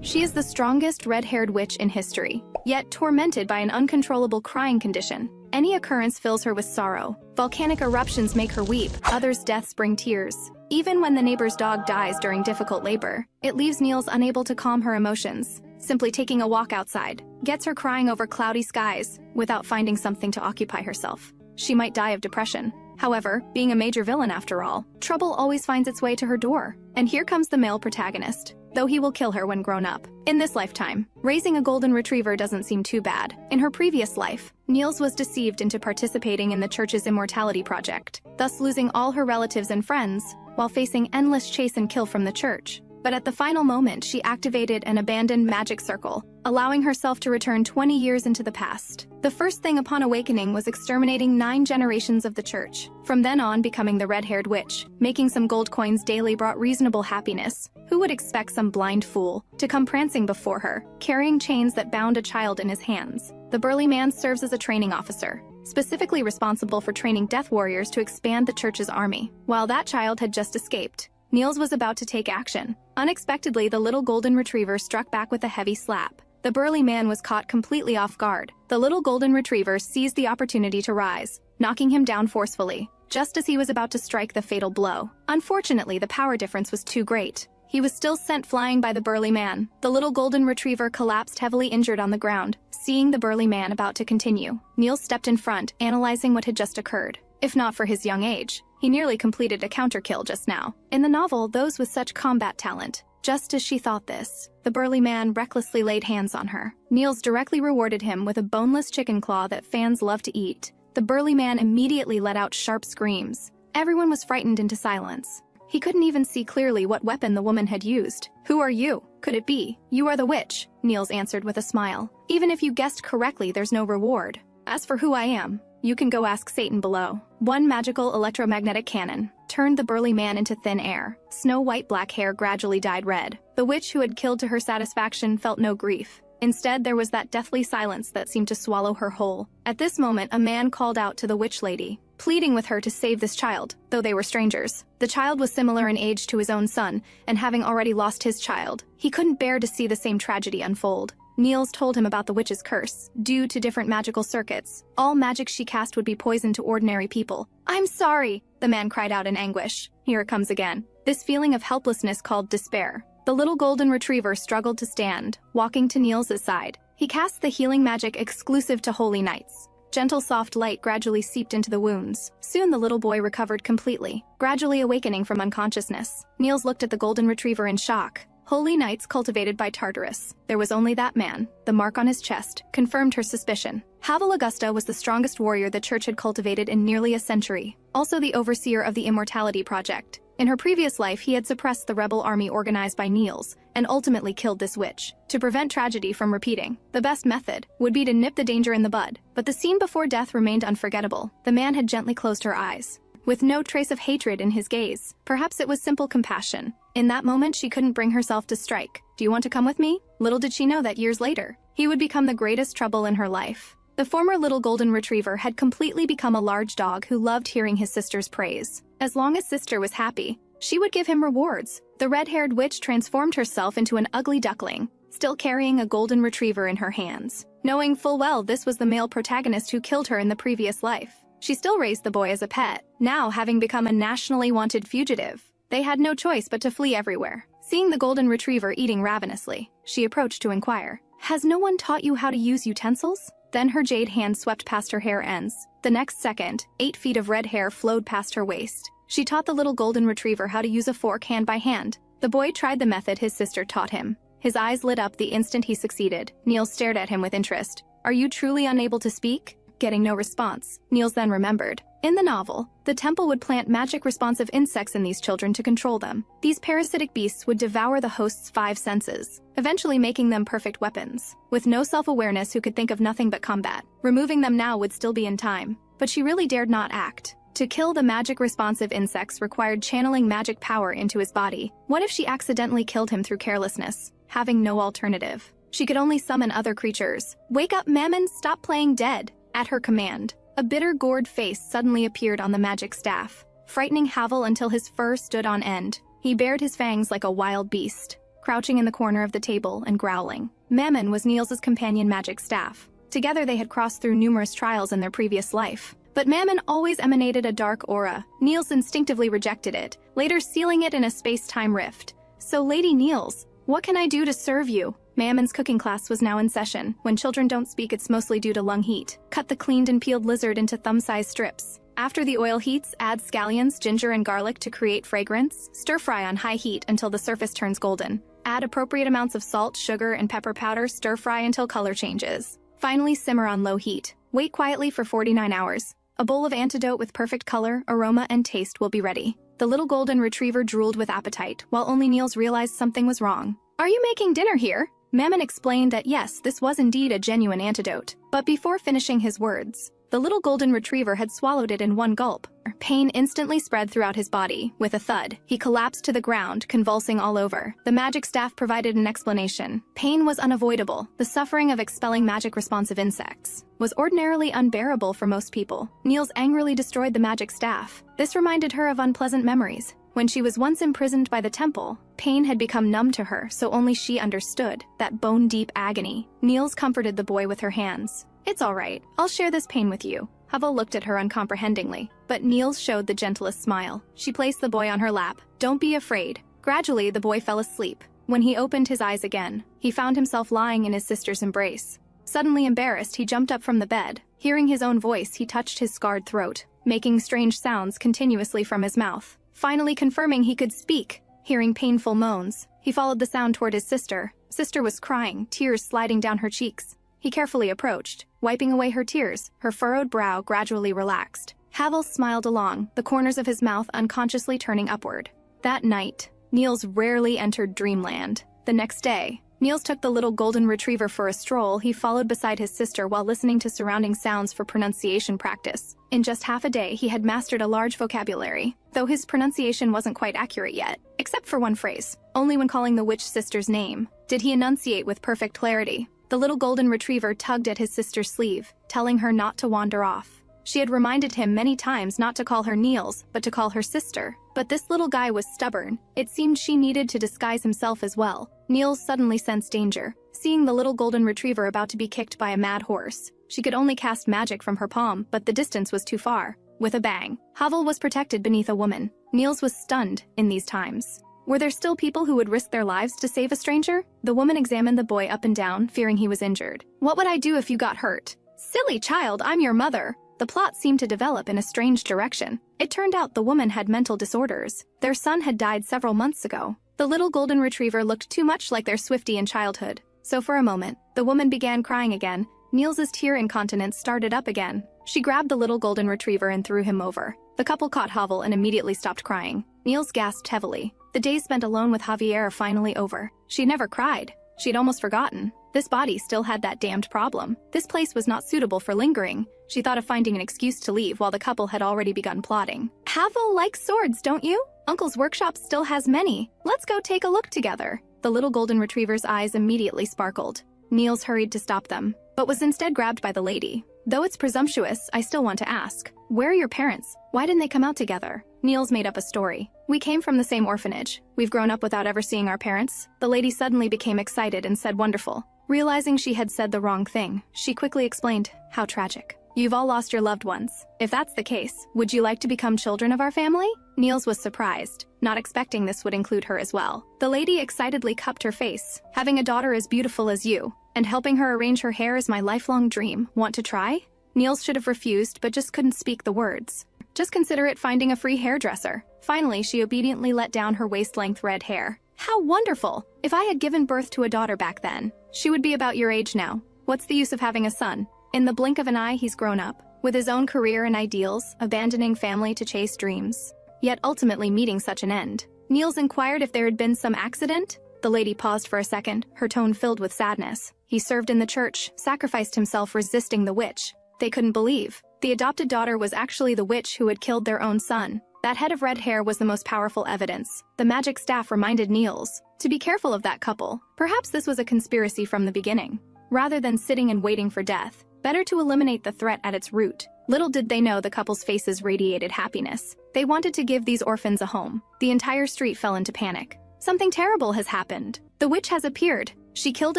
She is the strongest red-haired witch in history, yet tormented by an uncontrollable crying condition. Any occurrence fills her with sorrow. Volcanic eruptions make her weep, others' deaths bring tears. Even when the neighbor's dog dies during difficult labor, it leaves Nils unable to calm her emotions. Simply taking a walk outside gets her crying over cloudy skies without finding something to occupy herself. She might die of depression. However, being a major villain after all, trouble always finds its way to her door. And here comes the male protagonist, though he will kill her when grown up. In this lifetime, raising a golden retriever doesn't seem too bad. In her previous life, Nils was deceived into participating in the church's immortality project, thus losing all her relatives and friends, while facing endless chase and kill from the church. But at the final moment, she activated an abandoned magic circle, allowing herself to return 20 years into the past. The first thing upon awakening was exterminating 9 generations of the church. From then on, becoming the red-haired witch, making some gold coins daily brought reasonable happiness. Who would expect some blind fool to come prancing before her, carrying chains that bound a child in his hands? The burly man serves as a training officer, specifically responsible for training death warriors to expand the church's army. While that child had just escaped, Nils was about to take action. Unexpectedly, the little golden retriever struck back with a heavy slap. The burly man was caught completely off guard. The little golden retriever seized the opportunity to rise, knocking him down forcefully, just as he was about to strike the fatal blow. Unfortunately, the power difference was too great. He was still sent flying by the burly man. The little golden retriever collapsed heavily injured on the ground. Seeing the burly man about to continue, Nils stepped in front, analyzing what had just occurred. If not for his young age, he nearly completed a counter-kill just now. In the novel, those with such combat talent. Just as she thought this, the burly man recklessly laid hands on her. Nils directly rewarded him with a boneless chicken claw that fans love to eat. The burly man immediately let out sharp screams. Everyone was frightened into silence. He couldn't even see clearly what weapon the woman had used. "Who are you? Could it be you are the witch?" Nils answered with a smile. "Even if you guessed correctly, there's no reward. As for who I am, you can go ask Satan below." One magical electromagnetic cannon turned the burly man into thin air. Snow-white black hair gradually dyed red. The witch who had killed to her satisfaction felt no grief. Instead, there was that deathly silence that seemed to swallow her whole. At this moment, a man called out to the witch lady, pleading with her to save this child, though they were strangers. The child was similar in age to his own son, and having already lost his child, he couldn't bear to see the same tragedy unfold. Nils told him about the witch's curse. Due to different magical circuits, all magic she cast would be poison to ordinary people. "I'm sorry," the man cried out in anguish. Here it comes again. This feeling of helplessness called despair. The little golden retriever struggled to stand, walking to Nils' side. He cast the healing magic exclusive to holy nights. Gentle soft light gradually seeped into the wounds. Soon the little boy recovered completely, gradually awakening from unconsciousness. Nils looked at the golden retriever in shock. Holy knights cultivated by Tartarus. There was only that man. The mark on his chest confirmed her suspicion. Harwell Augusta was the strongest warrior the church had cultivated in nearly a century, also the overseer of the Immortality Project. In her previous life, he had suppressed the rebel army organized by Nils, and ultimately killed this witch. To prevent tragedy from repeating, the best method would be to nip the danger in the bud. But the scene before death remained unforgettable. The man had gently closed her eyes, with no trace of hatred in his gaze. Perhaps it was simple compassion. In that moment, she couldn't bring herself to strike. "Do you want to come with me?" Little did she know that years later, he would become the greatest trouble in her life. The former little golden retriever had completely become a large dog who loved hearing his sister's praise. As long as sister was happy, she would give him rewards. The red-haired witch transformed herself into an ugly duckling, still carrying a golden retriever in her hands. Knowing full well this was the male protagonist who killed her in the previous life, she still raised the boy as a pet. Now, having become a nationally wanted fugitive, they had no choice but to flee everywhere. Seeing the golden retriever eating ravenously, she approached to inquire, "Has no one taught you how to use utensils?" Then her jade hand swept past her hair ends. The next second, 8 feet of red hair flowed past her waist. She taught the little golden retriever how to use a fork hand by hand. The boy tried the method his sister taught him. His eyes lit up the instant he succeeded. Nils stared at him with interest. "Are you truly unable to speak?" Getting no response, Nils then remembered. In the novel, the temple would plant magic-responsive insects in these children to control them. These parasitic beasts would devour the host's 5 senses, eventually making them perfect weapons. With no self-awareness, who could think of nothing but combat. Removing them now would still be in time. But she really dared not act. To kill the magic-responsive insects required channeling magic power into his body. What if she accidentally killed him through carelessness, having no alternative? She could only summon other creatures. "Wake up, Mammon, stop playing dead." At her command, a bitter gourd face suddenly appeared on the magic staff, frightening Harwell until his fur stood on end. He bared his fangs like a wild beast. crouching in the corner of the table and growling. Mammon was Nils's companion magic staff. Together they had crossed through numerous trials in their previous life. But Mammon always emanated a dark aura. Nils instinctively rejected it, later sealing it in a space-time rift. "So, Lady Nils, what can I do to serve you?" Mammon's cooking class was now in session. When children don't speak, it's mostly due to lung heat. Cut the cleaned and peeled lizard into thumb-sized strips. After the oil heats, add scallions, ginger, and garlic to create fragrance. Stir-fry on high heat until the surface turns golden. Add appropriate amounts of salt, sugar, and pepper powder. Stir-fry until color changes. Finally, simmer on low heat. Wait quietly for 49 hours. A bowl of antidote with perfect color, aroma, and taste will be ready. The little golden retriever drooled with appetite, while only Nils realized something was wrong. "Are you making dinner here?" Mammon explained that yes, this was indeed a genuine antidote. But before finishing his words, the little golden retriever had swallowed it in one gulp. Pain instantly spread throughout his body. With a thud, he collapsed to the ground, convulsing all over. The magic staff provided an explanation. Pain was unavoidable. The suffering of expelling magic-responsive insects was ordinarily unbearable for most people. Nils angrily destroyed the magic staff. This reminded her of unpleasant memories. When she was once imprisoned by the temple, pain had become numb to her, so only she understood that bone-deep agony. Nils comforted the boy with her hands. "It's all right. I'll share this pain with you." Harwell looked at her uncomprehendingly, but Nils showed the gentlest smile. She placed the boy on her lap. "Don't be afraid." Gradually, the boy fell asleep. When he opened his eyes again, he found himself lying in his sister's embrace. Suddenly embarrassed, he jumped up from the bed. Hearing his own voice, he touched his scarred throat, making strange sounds continuously from his mouth. Finally confirming he could speak, hearing painful moans, he followed the sound toward his sister. Sister was crying, tears sliding down her cheeks. He carefully approached, wiping away her tears. Her furrowed brow gradually relaxed. Harwell smiled along, the corners of his mouth unconsciously turning upward. That night, Nils rarely entered dreamland. The next day, Nils took the little golden retriever for a stroll. He followed beside his sister while listening to surrounding sounds for pronunciation practice. In just half a day, he had mastered a large vocabulary, though his pronunciation wasn't quite accurate yet, except for one phrase. Only when calling the witch sister's name did he enunciate with perfect clarity. The little golden retriever tugged at his sister's sleeve, telling her not to wander off. She had reminded him many times not to call her Nils, but to call her sister. But this little guy was stubborn. It seemed she needed to disguise himself as well. Nils suddenly sensed danger, seeing the little golden retriever about to be kicked by a mad horse. She could only cast magic from her palm, but the distance was too far. With a bang, Harwell was protected beneath a woman. Nils was stunned in these times. Were there still people who would risk their lives to save a stranger? The woman examined the boy up and down, fearing he was injured. "What would I do if you got hurt?" "Silly child, I'm your mother." The plot seemed to develop in a strange direction. It turned out the woman had mental disorders. Their son had died several months ago. The little golden retriever looked too much like their Swiftie in childhood. So for a moment, the woman began crying again. Nils's tear incontinence started up again. She grabbed the little golden retriever and threw him over. The couple caught Harwell and immediately stopped crying. Nils gasped heavily. The days spent alone with Javier are finally over. She'd never cried. She'd almost forgotten. This body still had that damned problem. This place was not suitable for lingering. She thought of finding an excuse to leave while the couple had already begun plotting. "Harwell likes swords, don't you? Uncle's workshop still has many. Let's go take a look together." The little golden retriever's eyes immediately sparkled. Nils hurried to stop them, but was instead grabbed by the lady. "Though it's presumptuous, I still want to ask. Where are your parents? Why didn't they come out together?" Nils made up a story. "We came from the same orphanage. We've grown up without ever seeing our parents." The lady suddenly became excited and said, "Wonderful." Realizing she had said the wrong thing, she quickly explained, "How tragic. You've all lost your loved ones. If that's the case, would you like to become children of our family?" Nils was surprised, not expecting this would include her as well. The lady excitedly cupped her face. "Having a daughter as beautiful as you, and helping her arrange her hair is my lifelong dream. Want to try?" Nils should have refused, but just couldn't speak the words. Just consider it finding a free hairdresser. Finally, she obediently let down her waist-length red hair. "How wonderful! If I had given birth to a daughter back then, she would be about your age now. What's the use of having a son? In the blink of an eye, he's grown up, with his own career and ideals, abandoning family to chase dreams, yet ultimately meeting such an end." Nils inquired if there had been some accident. The lady paused for a second, her tone filled with sadness. "He served in the church, sacrificed himself resisting the witch." They couldn't believe. The adopted daughter was actually the witch who had killed their own son. That head of red hair was the most powerful evidence. The magic staff reminded Nils to be careful of that couple. Perhaps this was a conspiracy from the beginning. Rather than sitting and waiting for death, better to eliminate the threat at its root. Little did they know the couple's faces radiated happiness. They wanted to give these orphans a home. The entire street fell into panic. "Something terrible has happened." The witch has appeared. She killed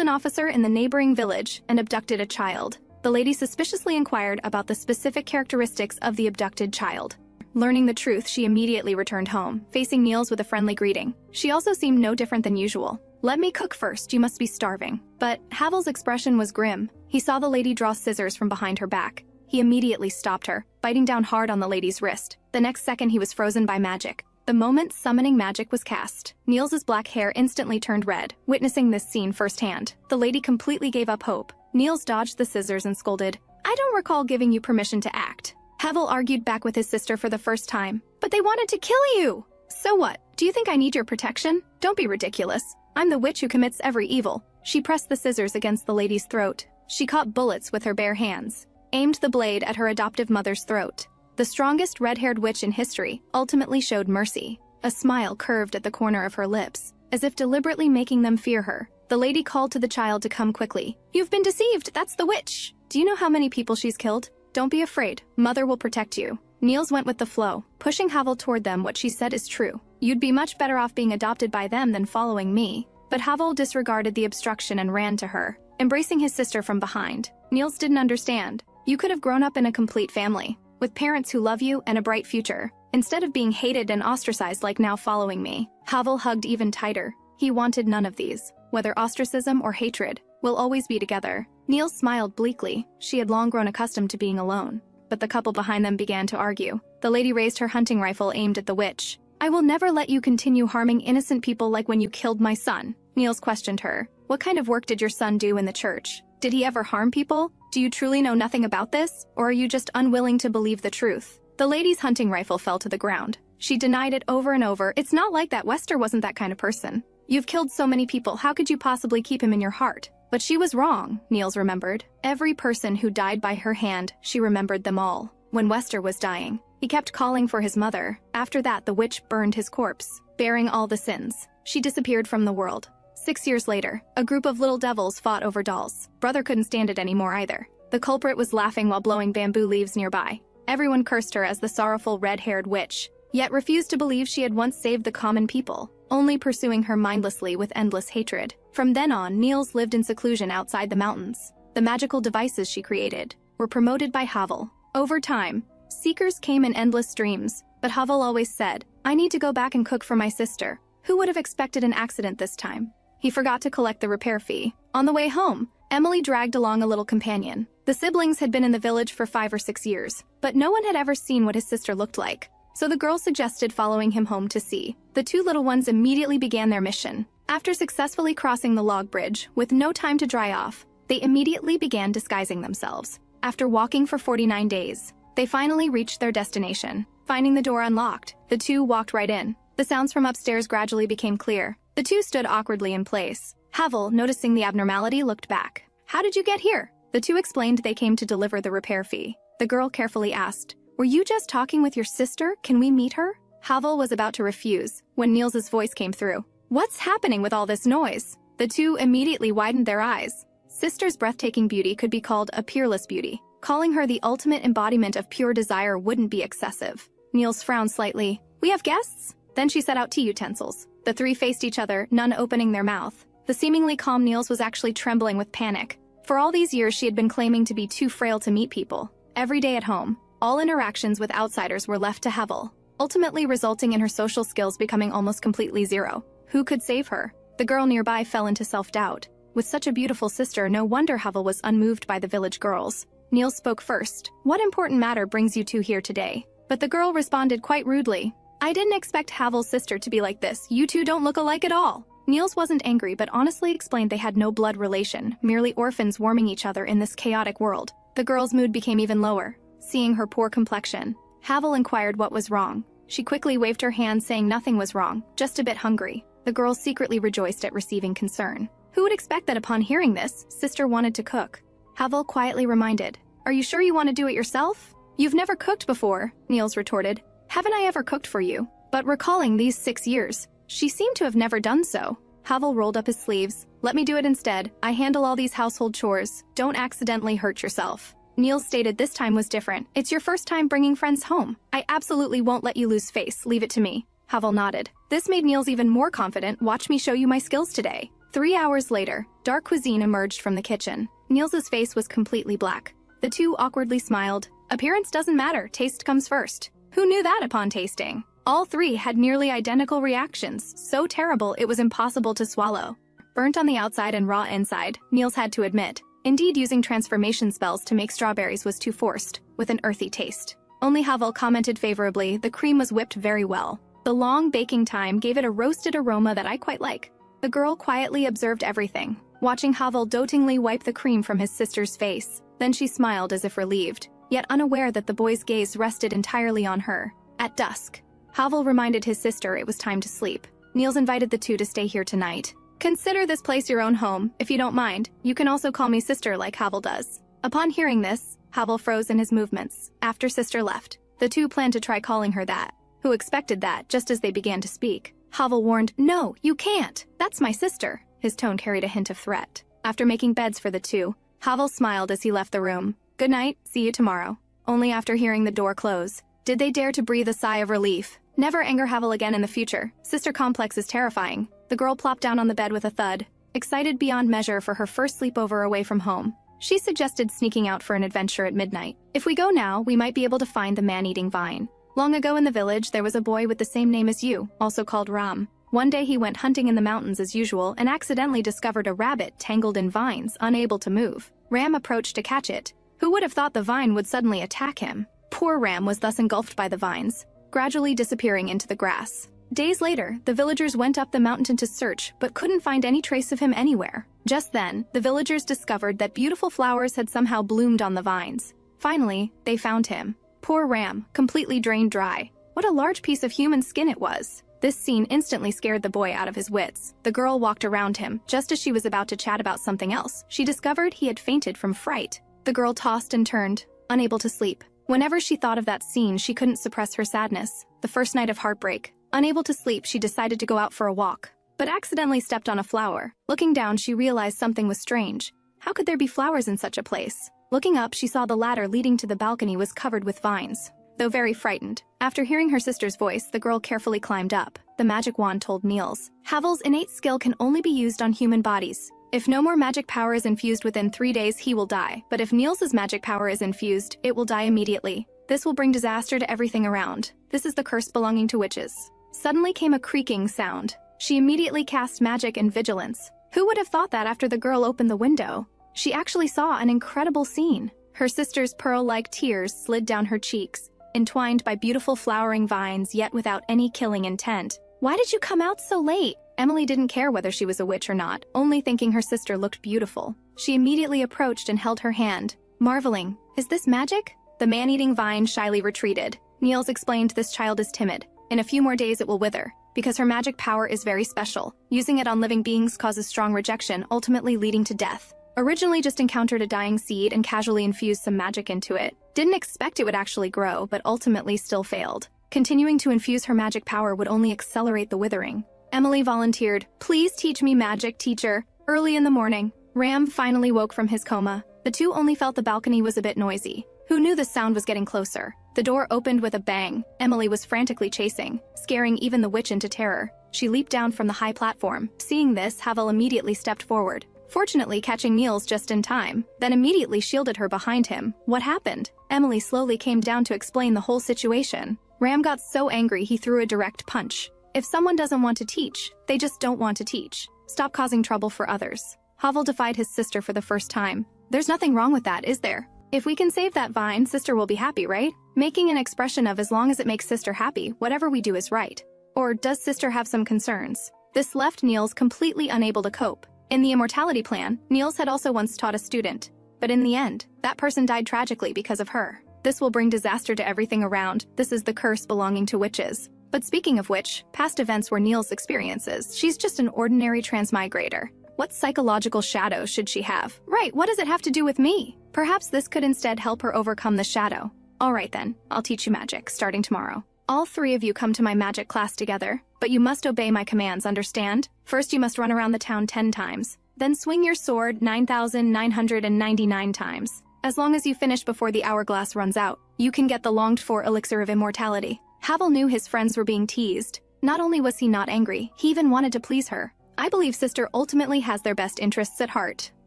an officer in the neighboring village and abducted a child. The lady suspiciously inquired about the specific characteristics of the abducted child. Learning the truth, she immediately returned home, facing Nils with a friendly greeting. She also seemed no different than usual. "Let me cook first, you must be starving." But Havel's expression was grim. He saw the lady draw scissors from behind her back. He immediately stopped her, biting down hard on the lady's wrist. The next second he was frozen by magic. The moment summoning magic was cast, Nils's black hair instantly turned red. Witnessing this scene firsthand, the lady completely gave up hope. Nils dodged the scissors and scolded, "I don't recall giving you permission to act." Havel argued back with his sister for the first time. "But they wanted to kill you!" "So what? Do you think I need your protection? Don't be ridiculous. I'm the witch who commits every evil." She pressed the scissors against the lady's throat. She caught bullets with her bare hands, aimed the blade at her adoptive mother's throat. The strongest red-haired witch in history ultimately showed mercy. A smile curved at the corner of her lips, as if deliberately making them fear her. The lady called to the child to come quickly. "You've been deceived, that's the witch! Do you know how many people she's killed? Don't be afraid, Mother will protect you." Nils went with the flow, pushing Havel toward them. "What she said is true. You'd be much better off being adopted by them than following me." But Havel disregarded the obstruction and ran to her, embracing his sister from behind. Nils didn't understand. "You could have grown up in a complete family, with parents who love you and a bright future, instead of being hated and ostracized like now following me." Havel hugged even tighter. He wanted none of these. Whether ostracism or hatred, we'll always be together. Nils smiled bleakly. She had long grown accustomed to being alone. But the couple behind them began to argue. The lady raised her hunting rifle aimed at the witch. "I will never let you continue harming innocent people like when you killed my son." Nils questioned her. "What kind of work did your son do in the church? Did he ever harm people? Do you truly know nothing about this? Or are you just unwilling to believe the truth?" The lady's hunting rifle fell to the ground. She denied it over and over. "It's not like that. Wester wasn't that kind of person. You've killed so many people, how could you possibly keep him in your heart?" But she was wrong, Nils remembered. Every person who died by her hand, she remembered them all. When Wester was dying, he kept calling for his mother. After that, the witch burned his corpse, bearing all the sins. She disappeared from the world. 6 years later, a group of little devils fought over dolls. Brother couldn't stand it anymore either. The culprit was laughing while blowing bamboo leaves nearby. Everyone cursed her as the sorrowful red-haired witch, yet refused to believe she had once saved the common people, only pursuing her mindlessly with endless hatred. From then on, Nils lived in seclusion outside the mountains. The magical devices she created were promoted by Havel. Over time, seekers came in endless streams, but Havel always said, "I need to go back and cook for my sister." Who would have expected an accident this time? He forgot to collect the repair fee. On the way home, Emily dragged along a little companion. The siblings had been in the village for 5 or 6 years, but no one had ever seen what his sister looked like. So the girl suggested following him home to see. The two little ones immediately began their mission. After successfully crossing the log bridge, with no time to dry off, they immediately began disguising themselves. After walking for 49 days, they finally reached their destination. Finding the door unlocked, the two walked right in. The sounds from upstairs gradually became clear. The two stood awkwardly in place. Havel, noticing the abnormality, looked back. "How did you get here?" The two explained they came to deliver the repair fee. The girl carefully asked, "Were you just talking with your sister? Can we meet her?" Havel was about to refuse when Nils's voice came through. "What's happening with all this noise?" The two immediately widened their eyes. Sister's breathtaking beauty could be called a peerless beauty. Calling her the ultimate embodiment of pure desire wouldn't be excessive. Nils frowned slightly. "We have guests?" Then she set out tea utensils. The three faced each other, none opening their mouth. The seemingly calm Nils was actually trembling with panic. For all these years, she had been claiming to be too frail to meet people. Every day at home, all interactions with outsiders were left to Havel, ultimately resulting in her social skills becoming almost completely zero. Who could save her? The girl nearby fell into self-doubt. With such a beautiful sister, no wonder Havel was unmoved by the village girls. Nils spoke first. "What important matter brings you two here today?" But the girl responded quite rudely. "I didn't expect Havel's sister to be like this. You two don't look alike at all." Nils wasn't angry, but honestly explained they had no blood relation, merely orphans warming each other in this chaotic world. The girl's mood became even lower. Seeing her poor complexion, Havel inquired what was wrong. She quickly waved her hand, saying nothing was wrong, just a bit hungry. The girl secretly rejoiced at receiving concern. Who would expect that upon hearing this, sister wanted to cook? Havel quietly reminded, "Are you sure you want to do it yourself?" "You've never cooked before," Nils retorted. "Haven't I ever cooked for you?" But recalling these 6 years, she seemed to have never done so. Havel rolled up his sleeves. "Let me do it instead. I handle all these household chores. Don't accidentally hurt yourself." Nils stated this time was different. "It's your first time bringing friends home. I absolutely won't let you lose face. Leave it to me." Havel nodded. This made Nils even more confident. "Watch me show you my skills today." 3 hours later, dark cuisine emerged from the kitchen. Nils's face was completely black. The two awkwardly smiled. Appearance doesn't matter, taste comes first. Who knew that upon tasting? All three had nearly identical reactions, so terrible it was impossible to swallow. Burnt on the outside and raw inside, Nils had to admit. Indeed, using transformation spells to make strawberries was too forced, with an earthy taste. Only Harwell commented favorably. The cream was whipped very well. The long baking time gave it a roasted aroma that I quite like. The girl quietly observed everything, watching Harwell dotingly wipe the cream from his sister's face. Then she smiled as if relieved, yet unaware that the boy's gaze rested entirely on her. At dusk, Harwell reminded his sister it was time to sleep. Nils invited the two to stay here tonight. Consider this place your own home, if you don't mind. You can also call me sister like Harwell does. Upon hearing this, Harwell froze in his movements. After sister left, the two planned to try calling her that. Who expected that just as they began to speak? Harwell warned, "No, you can't. That's my sister." His tone carried a hint of threat. After making beds for the two, Harwell smiled as he left the room. "Good night, see you tomorrow." Only after hearing the door close did they dare to breathe a sigh of relief. Never anger Harwell again in the future. Sister complex is terrifying. The girl plopped down on the bed with a thud, excited beyond measure for her first sleepover away from home. She suggested sneaking out for an adventure at midnight. "If we go now, we might be able to find the man-eating vine. Long ago in the village, there was a boy with the same name as you, also called Ram. One day he went hunting in the mountains as usual and accidentally discovered a rabbit tangled in vines, unable to move. Ram approached to catch it. Who would have thought the vine would suddenly attack him? Poor Ram was thus engulfed by the vines, gradually disappearing into the grass. Days later, the villagers went up the mountain to search, but couldn't find any trace of him anywhere. Just then, the villagers discovered that beautiful flowers had somehow bloomed on the vines. Finally, they found him. Poor Ram, completely drained dry. What a large piece of human skin it was. This scene instantly scared the boy out of his wits. The girl walked around him. Just as she was about to chat about something else, she discovered he had fainted from fright. The girl tossed and turned, unable to sleep. Whenever she thought of that scene, she couldn't suppress her sadness. The first night of heartbreak. Unable to sleep, she decided to go out for a walk, but accidentally stepped on a flower. Looking down, she realized something was strange. How could there be flowers in such a place? Looking up, she saw the ladder leading to the balcony was covered with vines. Though very frightened, after hearing her sister's voice, the girl carefully climbed up. The magic wand told Nils, "Harwell's innate skill can only be used on human bodies. If no more magic power is infused within 3 days, he will die. But if Nils's magic power is infused, it will die immediately. This will bring disaster to everything around. This is the curse belonging to witches." Suddenly came a creaking sound. She immediately cast magic and vigilance. Who would have thought that after the girl opened the window? She actually saw an incredible scene. Her sister's pearl-like tears slid down her cheeks, entwined by beautiful flowering vines, yet without any killing intent. "Why did you come out so late?" Emily didn't care whether she was a witch or not, only thinking her sister looked beautiful. She immediately approached and held her hand, marveling, "Is this magic?" The man-eating vine shyly retreated. Nils explained, "This child is timid. In a few more days it will wither, because her magic power is very special. Using it on living beings causes strong rejection, ultimately leading to death. Originally just encountered a dying seed and casually infused some magic into it. Didn't expect it would actually grow, but ultimately still failed. Continuing to infuse her magic power would only accelerate the withering." Emily volunteered, "Please teach me magic, teacher." Early in the morning, Ram finally woke from his coma. The two only felt the balcony was a bit noisy. Who knew the sound was getting closer? The door opened with a bang. Emily was frantically chasing, scaring even the witch into terror. She leaped down from the high platform. Seeing this, Harwell immediately stepped forward, fortunately catching Nils just in time, then immediately shielded her behind him. What happened? Emily slowly came down to explain the whole situation. Ram got so angry he threw a direct punch. If someone doesn't want to teach, they just don't want to teach. Stop causing trouble for others. Harwell defied his sister for the first time. "There's nothing wrong with that, is there? If we can save that vine, sister will be happy, right?" Making an expression of, "As long as it makes sister happy, whatever we do is right." Or does sister have some concerns? This left Nils completely unable to cope. In the immortality plan, Nils had also once taught a student, but in the end, that person died tragically because of her. This will bring disaster to everything around. This is the curse belonging to witches. But speaking of which, past events were Nils' experiences. She's just an ordinary transmigrator. What psychological shadow should she have? Right, what does it have to do with me? Perhaps this could instead help her overcome the shadow. Alright then, I'll teach you magic, starting tomorrow. All 3 of you come to my magic class together, but you must obey my commands, understand? First you must run around the town 10 times. Then swing your sword 9,999 times. As long as you finish before the hourglass runs out, you can get the longed-for elixir of immortality. Harwell knew his friends were being teased. Not only was he not angry, he even wanted to please her. I believe sister ultimately has their best interests at heart.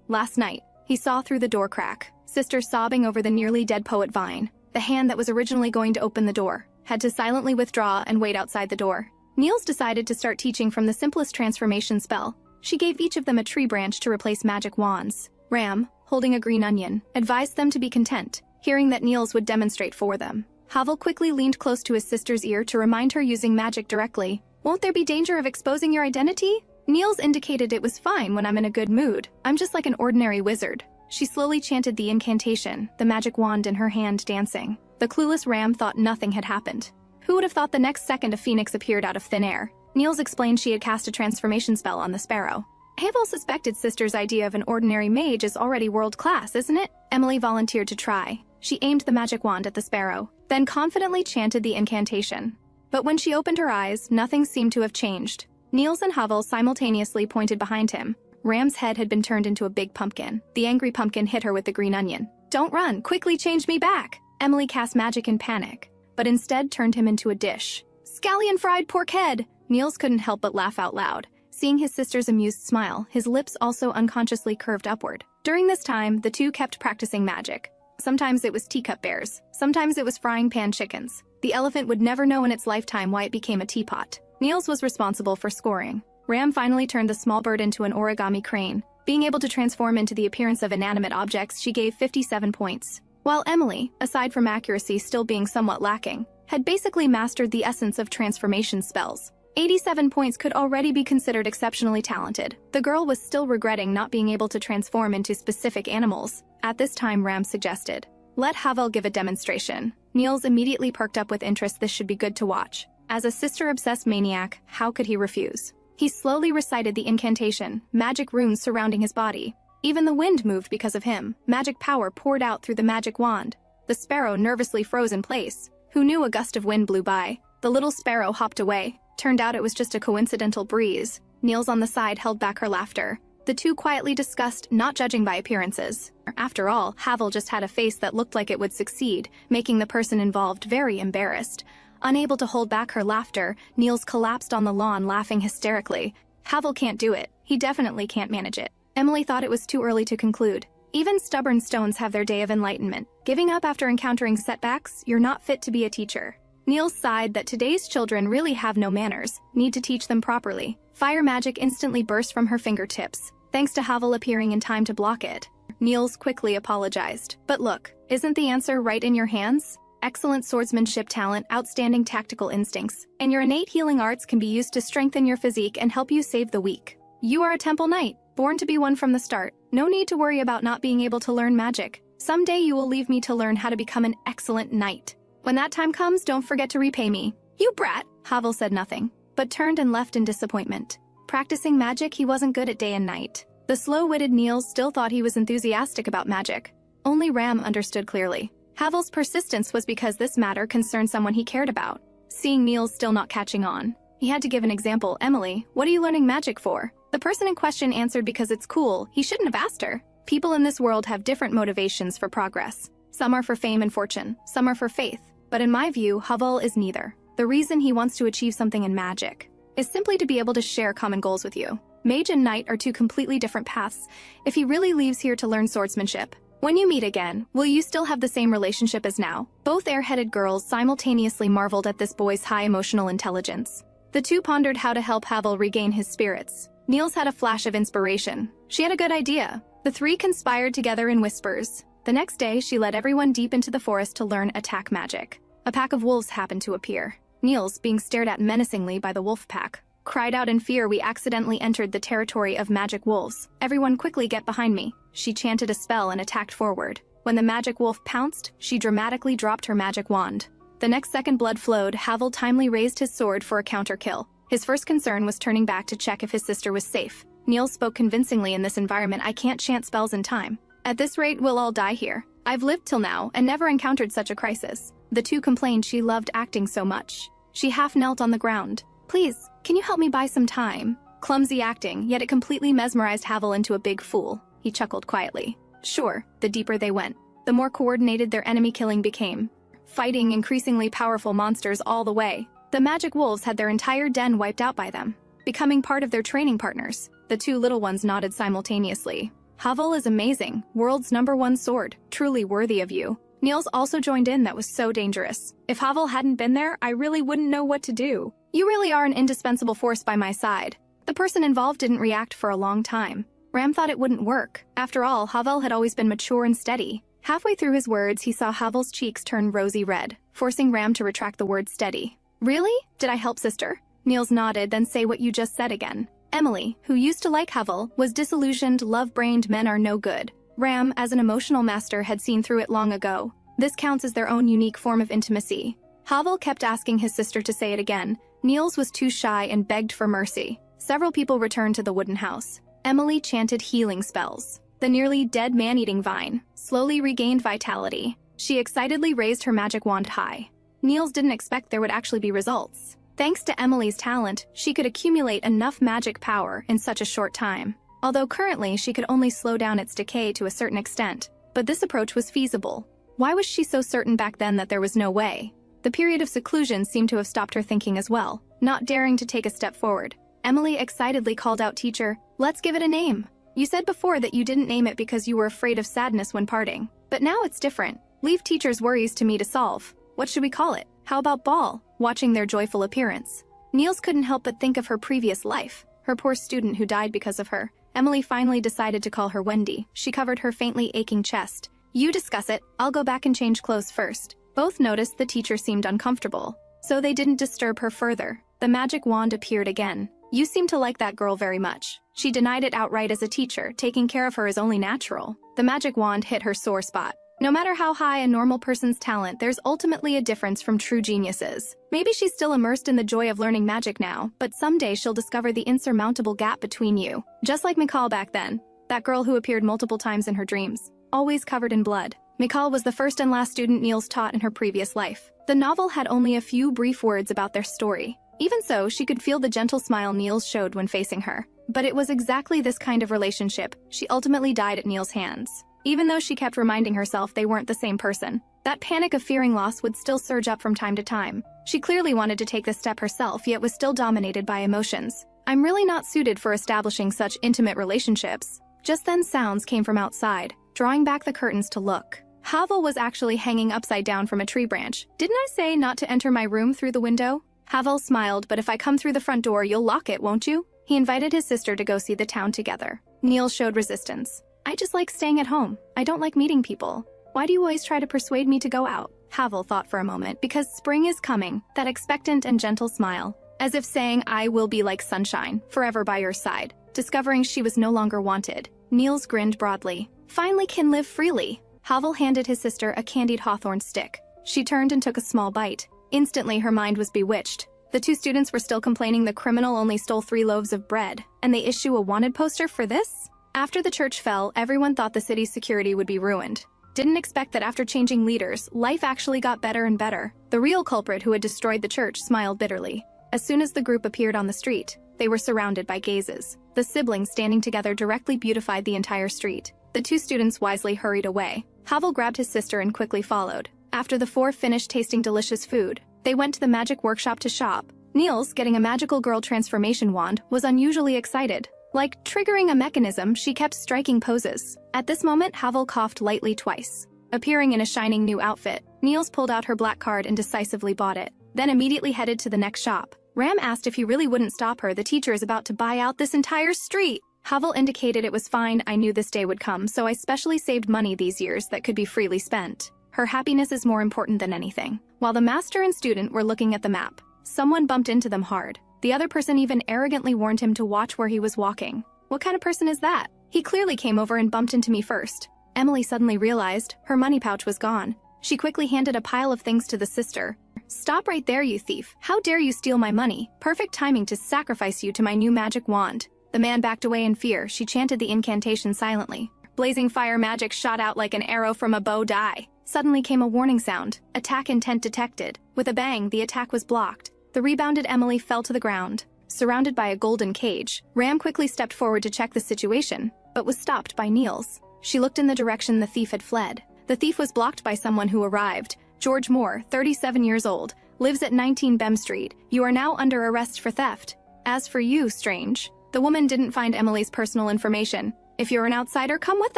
Last night, he saw through the door crack, sister sobbing over the nearly dead poet vine. The hand that was originally going to open the door had to silently withdraw and wait outside the door. Nils decided to start teaching from the simplest transformation spell. She gave each of them a tree branch to replace magic wands. Ram, holding a green onion, advised them to be content, hearing that Nils would demonstrate for them. Harwell quickly leaned close to his sister's ear to remind her using magic directly. Won't there be danger of exposing your identity? Nils indicated it was fine when I'm in a good mood. I'm just like an ordinary wizard. She slowly chanted the incantation, the magic wand in her hand dancing. The clueless Ram thought nothing had happened. Who would have thought the next second a phoenix appeared out of thin air? Nils explained she had cast a transformation spell on the sparrow. Harwell suspected sister's idea of an ordinary mage is already world-class, isn't it? Emily volunteered to try. She aimed the magic wand at the sparrow, then confidently chanted the incantation. But when she opened her eyes, nothing seemed to have changed. Nils and Harwell simultaneously pointed behind him. Ram's head had been turned into a big pumpkin. The angry pumpkin hit her with the green onion. Don't run, quickly change me back! Emily cast magic in panic, but instead turned him into a dish. Scallion fried pork head! Nils couldn't help but laugh out loud. Seeing his sister's amused smile, his lips also unconsciously curved upward. During this time, the two kept practicing magic. Sometimes it was teacup bears, sometimes it was frying pan chickens. The elephant would never know in its lifetime why it became a teapot. Nils was responsible for scoring. Ram finally turned the small bird into an origami crane. Being able to transform into the appearance of inanimate objects, she gave 57 points. While Emily, aside from accuracy still being somewhat lacking, had basically mastered the essence of transformation spells. 87 points could already be considered exceptionally talented. The girl was still regretting not being able to transform into specific animals. At this time, Ram suggested, "Let Harwell give a demonstration." Nils immediately perked up with interest. This should be good to watch. As a sister-obsessed maniac, how could he refuse? He slowly recited the incantation, magic runes surrounding his body. Even the wind moved because of him. Magic power poured out through the magic wand. The sparrow nervously froze in place. Who knew a gust of wind blew by? The little sparrow hopped away. Turned out it was just a coincidental breeze. Nils on the side held back her laughter. The two quietly discussed, not judging by appearances. After all, Harwell just had a face that looked like it would succeed, making the person involved very embarrassed. Unable to hold back her laughter, Nils collapsed on the lawn laughing hysterically. Harwell can't do it. He definitely can't manage it. Emily thought it was too early to conclude. Even stubborn stones have their day of enlightenment. Giving up after encountering setbacks, you're not fit to be a teacher. Nils sighed that today's children really have no manners, need to teach them properly. Fire magic instantly burst from her fingertips, thanks to Harwell appearing in time to block it. Nils quickly apologized. But look, isn't the answer right in your hands? Excellent swordsmanship talent, outstanding tactical instincts, and your innate healing arts can be used to strengthen your physique and help you save the weak. You are a temple knight, born to be one from the start. No need to worry about not being able to learn magic. Someday you will leave me to learn how to become an excellent knight. When that time comes, don't forget to repay me. You brat! Harwell said nothing, but turned and left in disappointment. Practicing magic, he wasn't good at day and night. The slow-witted Nils still thought he was enthusiastic about magic. Only Ram understood clearly. Harwell's persistence was because this matter concerned someone he cared about. Seeing Nils still not catching on, he had to give an example. Emily, what are you learning magic for? The person in question answered because it's cool. He shouldn't have asked her. People in this world have different motivations for progress. Some are for fame and fortune, some are for faith. But in my view, Harwell is neither. The reason he wants to achieve something in magic is simply to be able to share common goals with you. Mage and knight are two completely different paths if he really leaves here to learn swordsmanship. When you meet again, will you still have the same relationship as now? Both airheaded girls simultaneously marveled at this boy's high emotional intelligence. The two pondered how to help Harwell regain his spirits. Nils had a flash of inspiration. She had a good idea. The three conspired together in whispers. The next day, she led everyone deep into the forest to learn attack magic. A pack of wolves happened to appear. Nils, being stared at menacingly by the wolf pack, cried out in fear. We accidentally entered the territory of magic wolves. Everyone quickly get behind me. She chanted a spell and attacked forward. When the magic wolf pounced, she dramatically dropped her magic wand. The next second blood flowed. Harwell timely raised his sword for a counter kill. His first concern was turning back to check if his sister was safe. Nils spoke convincingly. In this environment, I can't chant spells in time. At this rate, we'll all die here. I've lived till now and never encountered such a crisis. The two complained she loved acting so much. She half knelt on the ground. Please, can you help me buy some time? Clumsy acting, yet it completely mesmerized Harwell into a big fool. He chuckled quietly. Sure, the deeper they went, the more coordinated their enemy killing became. Fighting increasingly powerful monsters all the way. The magic wolves had their entire den wiped out by them. becoming part of their training partners. The two little ones nodded simultaneously. Harwell is amazing, world's #1 sword, truly worthy of you. Nils also joined in. That was so dangerous. If Harwell hadn't been there, I really wouldn't know what to do. You really are an indispensable force by my side. The person involved didn't react for a long time. Ram thought it wouldn't work. After all, Harwell had always been mature and steady. Halfway through his words, he saw Harwell's cheeks turn rosy red, forcing Ram to retract the word steady. Really? Did I help, sister? Nils nodded, then say what you just said again. Emily, who used to like Harwell, was disillusioned. Love-brained men are no good. Ram, as an emotional master, had seen through it long ago. This counts as their own unique form of intimacy. Harwell kept asking his sister to say it again. Nils was too shy and begged for mercy. Several people returned to the wooden house. Emily chanted healing spells. The nearly dead man-eating vine slowly regained vitality. She excitedly raised her magic wand high. Nils didn't expect there would actually be results. Thanks to Emily's talent, she could accumulate enough magic power in such a short time. Although currently she could only slow down its decay to a certain extent. But this approach was feasible. Why was she so certain back then that there was no way? The period of seclusion seemed to have stopped her thinking as well, not daring to take a step forward. Emily excitedly called out, "Teacher, let's give it a name. You said before that you didn't name it because you were afraid of sadness when parting. But now it's different. Leave teacher's worries to me to solve. What should we call it? How about Ball?" Watching their joyful appearance, Nils couldn't help but think of her previous life, her poor student who died because of her. Emily finally decided to call her Wendy. She covered her faintly aching chest. "You discuss it. I'll go back and change clothes first." Both noticed the teacher seemed uncomfortable, so they didn't disturb her further. The magic wand appeared again. "You seem to like that girl very much." She denied it outright. As a teacher, taking care of her is only natural. The magic wand hit her sore spot. No matter how high a normal person's talent, there's ultimately a difference from true geniuses. Maybe she's still immersed in the joy of learning magic now, but someday she'll discover the insurmountable gap between you. Just like Mikal back then, that girl who appeared multiple times in her dreams, always covered in blood. Mikal was the first and last student Nils taught in her previous life. The novel had only a few brief words about their story. Even so, she could feel the gentle smile Nils showed when facing her. But it was exactly this kind of relationship. She ultimately died at Nils' hands. Even though she kept reminding herself they weren't the same person, that panic of fearing loss would still surge up from time to time. She clearly wanted to take this step herself, yet was still dominated by emotions. "I'm really not suited for establishing such intimate relationships." Just then sounds came from outside, drawing back the curtains to look. Harwell was actually hanging upside down from a tree branch. "Didn't I say not to enter my room through the window?" Harwell smiled, "But if I come through the front door, you'll lock it, won't you?" He invited his sister to go see the town together. Nils showed resistance. "I just like staying at home. I don't like meeting people. Why do you always try to persuade me to go out?" Harwell thought for a moment. "Because spring is coming." That expectant and gentle smile, as if saying, "I will be like sunshine, forever by your side." Discovering she was no longer wanted, Nils grinned broadly. "Finally can live freely." Harwell handed his sister a candied hawthorn stick. She turned and took a small bite. Instantly, her mind was bewitched. The two students were still complaining the criminal only stole 3 loaves of bread, and they issue a wanted poster for this? After the church fell, everyone thought the city's security would be ruined. Didn't expect that after changing leaders, life actually got better and better. The real culprit who had destroyed the church smiled bitterly. As soon as the group appeared on the street, they were surrounded by gazes. The siblings standing together directly beautified the entire street. The two students wisely hurried away. Harwell grabbed his sister and quickly followed. After the 4 finished tasting delicious food, they went to the magic workshop to shop. Nils, getting a magical girl transformation wand, was unusually excited. Like triggering a mechanism, she kept striking poses. At this moment, Harwell coughed lightly twice. Appearing in a shining new outfit, Nils pulled out her black card and decisively bought it, then immediately headed to the next shop. Ram asked if he really wouldn't stop her. "The teacher is about to buy out this entire street." Harwell indicated it was fine. "I knew this day would come, so I specially saved money these years that could be freely spent. Her happiness is more important than anything." While the master and student were looking at the map, someone bumped into them hard. The other person even arrogantly warned him to watch where he was walking. What kind of person is that? He clearly came over and bumped into me first. Emily suddenly realized her money pouch was gone. She quickly handed a pile of things to the sister. "Stop right there, you thief. How dare you steal my money? Perfect timing to sacrifice you to my new magic wand." The man backed away in fear. She chanted the incantation silently. Blazing fire magic shot out like an arrow from a bow die. Suddenly came a warning sound. Attack intent detected. With a bang, the attack was blocked. The rebounded Emily fell to the ground. Surrounded by a golden cage, Ram quickly stepped forward to check the situation, but was stopped by Nils. She looked in the direction the thief had fled. The thief was blocked by someone who arrived. "George Moore, 37 years old, lives at 19 Bem Street. You are now under arrest for theft." As for you, strange. The woman didn't find Emily's personal information. If you're an outsider, come with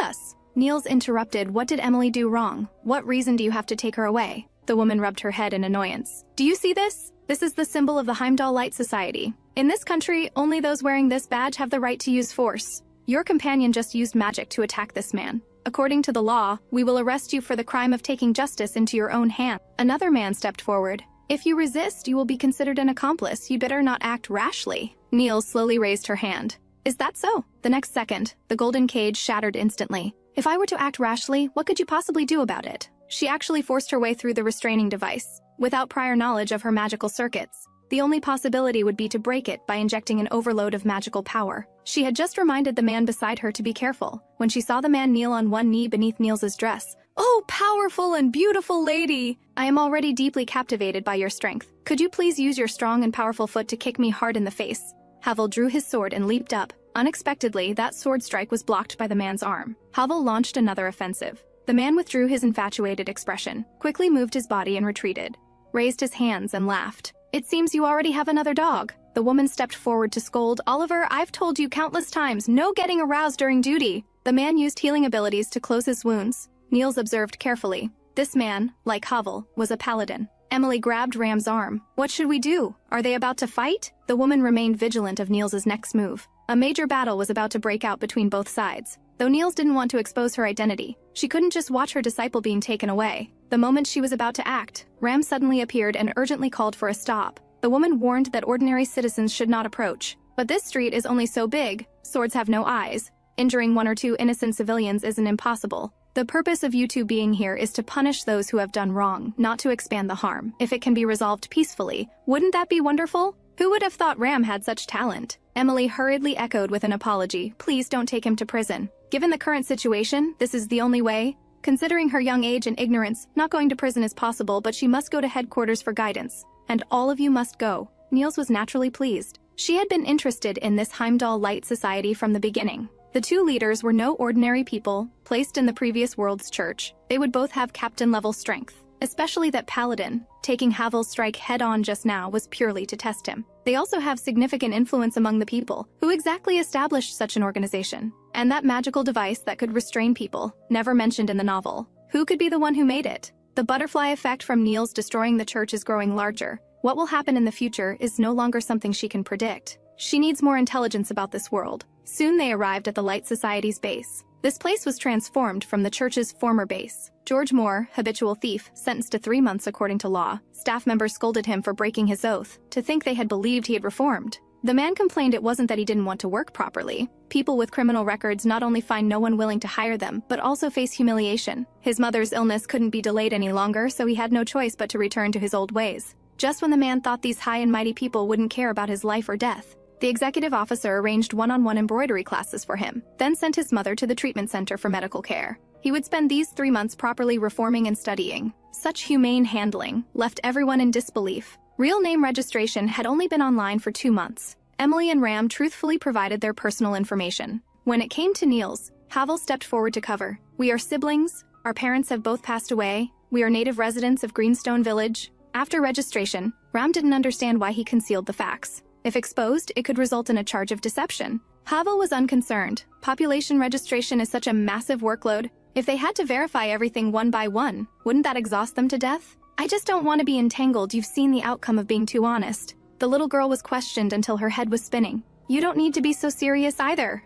us. Nils interrupted. What did Emily do wrong? What reason do you have to take her away? The woman rubbed her head in annoyance. Do you see this? This is the symbol of the Heimdall Light Society. In this country, only those wearing this badge have the right to use force. Your companion just used magic to attack this man. According to the law, we will arrest you for the crime of taking justice into your own hands. Another man stepped forward. If you resist, you will be considered an accomplice. You'd better not act rashly. Nils slowly raised her hand. Is that so? The next second, the golden cage shattered instantly. If I were to act rashly, what could you possibly do about it? She actually forced her way through the restraining device, without prior knowledge of her magical circuits. The only possibility would be to break it by injecting an overload of magical power. She had just reminded the man beside her to be careful, when she saw the man kneel on one knee beneath Nils's dress. Oh, powerful and beautiful lady! I am already deeply captivated by your strength. Could you please use your strong and powerful foot to kick me hard in the face? Harwell drew his sword and leaped up. Unexpectedly, that sword strike was blocked by the man's arm. Harwell launched another offensive. The man withdrew his infatuated expression, quickly moved his body and retreated, raised his hands and laughed. It seems you already have another dog. The woman stepped forward to scold. Oliver, I've told you countless times, no getting aroused during duty. The man used healing abilities to close his wounds. Nils observed carefully. This man, like Harwell, was a paladin. Emily grabbed Ram's arm. What should we do? Are they about to fight? The woman remained vigilant of Nils's next move. A major battle was about to break out between both sides. Though Nils didn't want to expose her identity, she couldn't just watch her disciple being taken away. The moment she was about to act, Ram suddenly appeared and urgently called for a stop. The woman warned that ordinary citizens should not approach. But this street is only so big, swords have no eyes. Injuring one or two innocent civilians isn't impossible. The purpose of you two being here is to punish those who have done wrong, not to expand the harm. If it can be resolved peacefully, wouldn't that be wonderful? Who would have thought Ram had such talent? Emily hurriedly echoed with an apology. Please don't take him to prison. Given the current situation, this is the only way. Considering her young age and ignorance, not going to prison is possible, but she must go to headquarters for guidance. And all of you must go. Nils was naturally pleased. She had been interested in this Heimdall Light Society from the beginning. The two leaders were no ordinary people, placed in the previous world's church. They would both have captain-level strength. Especially that Paladin, taking Harwell's strike head-on just now, was purely to test him. They also have significant influence among the people. Who exactly established such an organization? And that magical device that could restrain people, never mentioned in the novel. Who could be the one who made it? The butterfly effect from Nils destroying the church is growing larger. What will happen in the future is no longer something she can predict. She needs more intelligence about this world. Soon they arrived at the Light Society's base. This place was transformed from the church's former base. George Moore, habitual thief, sentenced to 3 months according to law. Staff members scolded him for breaking his oath. To think they had believed he had reformed. The man complained it wasn't that he didn't want to work properly. People with criminal records not only find no one willing to hire them, but also face humiliation. His mother's illness couldn't be delayed any longer, so he had no choice but to return to his old ways. Just when the man thought these high and mighty people wouldn't care about his life or death, the executive officer arranged one-on-one embroidery classes for him, then sent his mother to the treatment center for medical care. He would spend these 3 months properly reforming and studying. Such humane handling left everyone in disbelief. Real name registration had only been online for 2 months. Emily and Ram truthfully provided their personal information. When it came to Nils, Harwell stepped forward to cover. We are siblings, our parents have both passed away, we are native residents of Greenstone Village. After registration, Ram didn't understand why he concealed the facts. If exposed, it could result in a charge of deception. Harwell was unconcerned. Population registration is such a massive workload. If they had to verify everything one by one, wouldn't that exhaust them to death? I just don't want to be entangled. You've seen the outcome of being too honest. The little girl was questioned until her head was spinning. You don't need to be so serious either.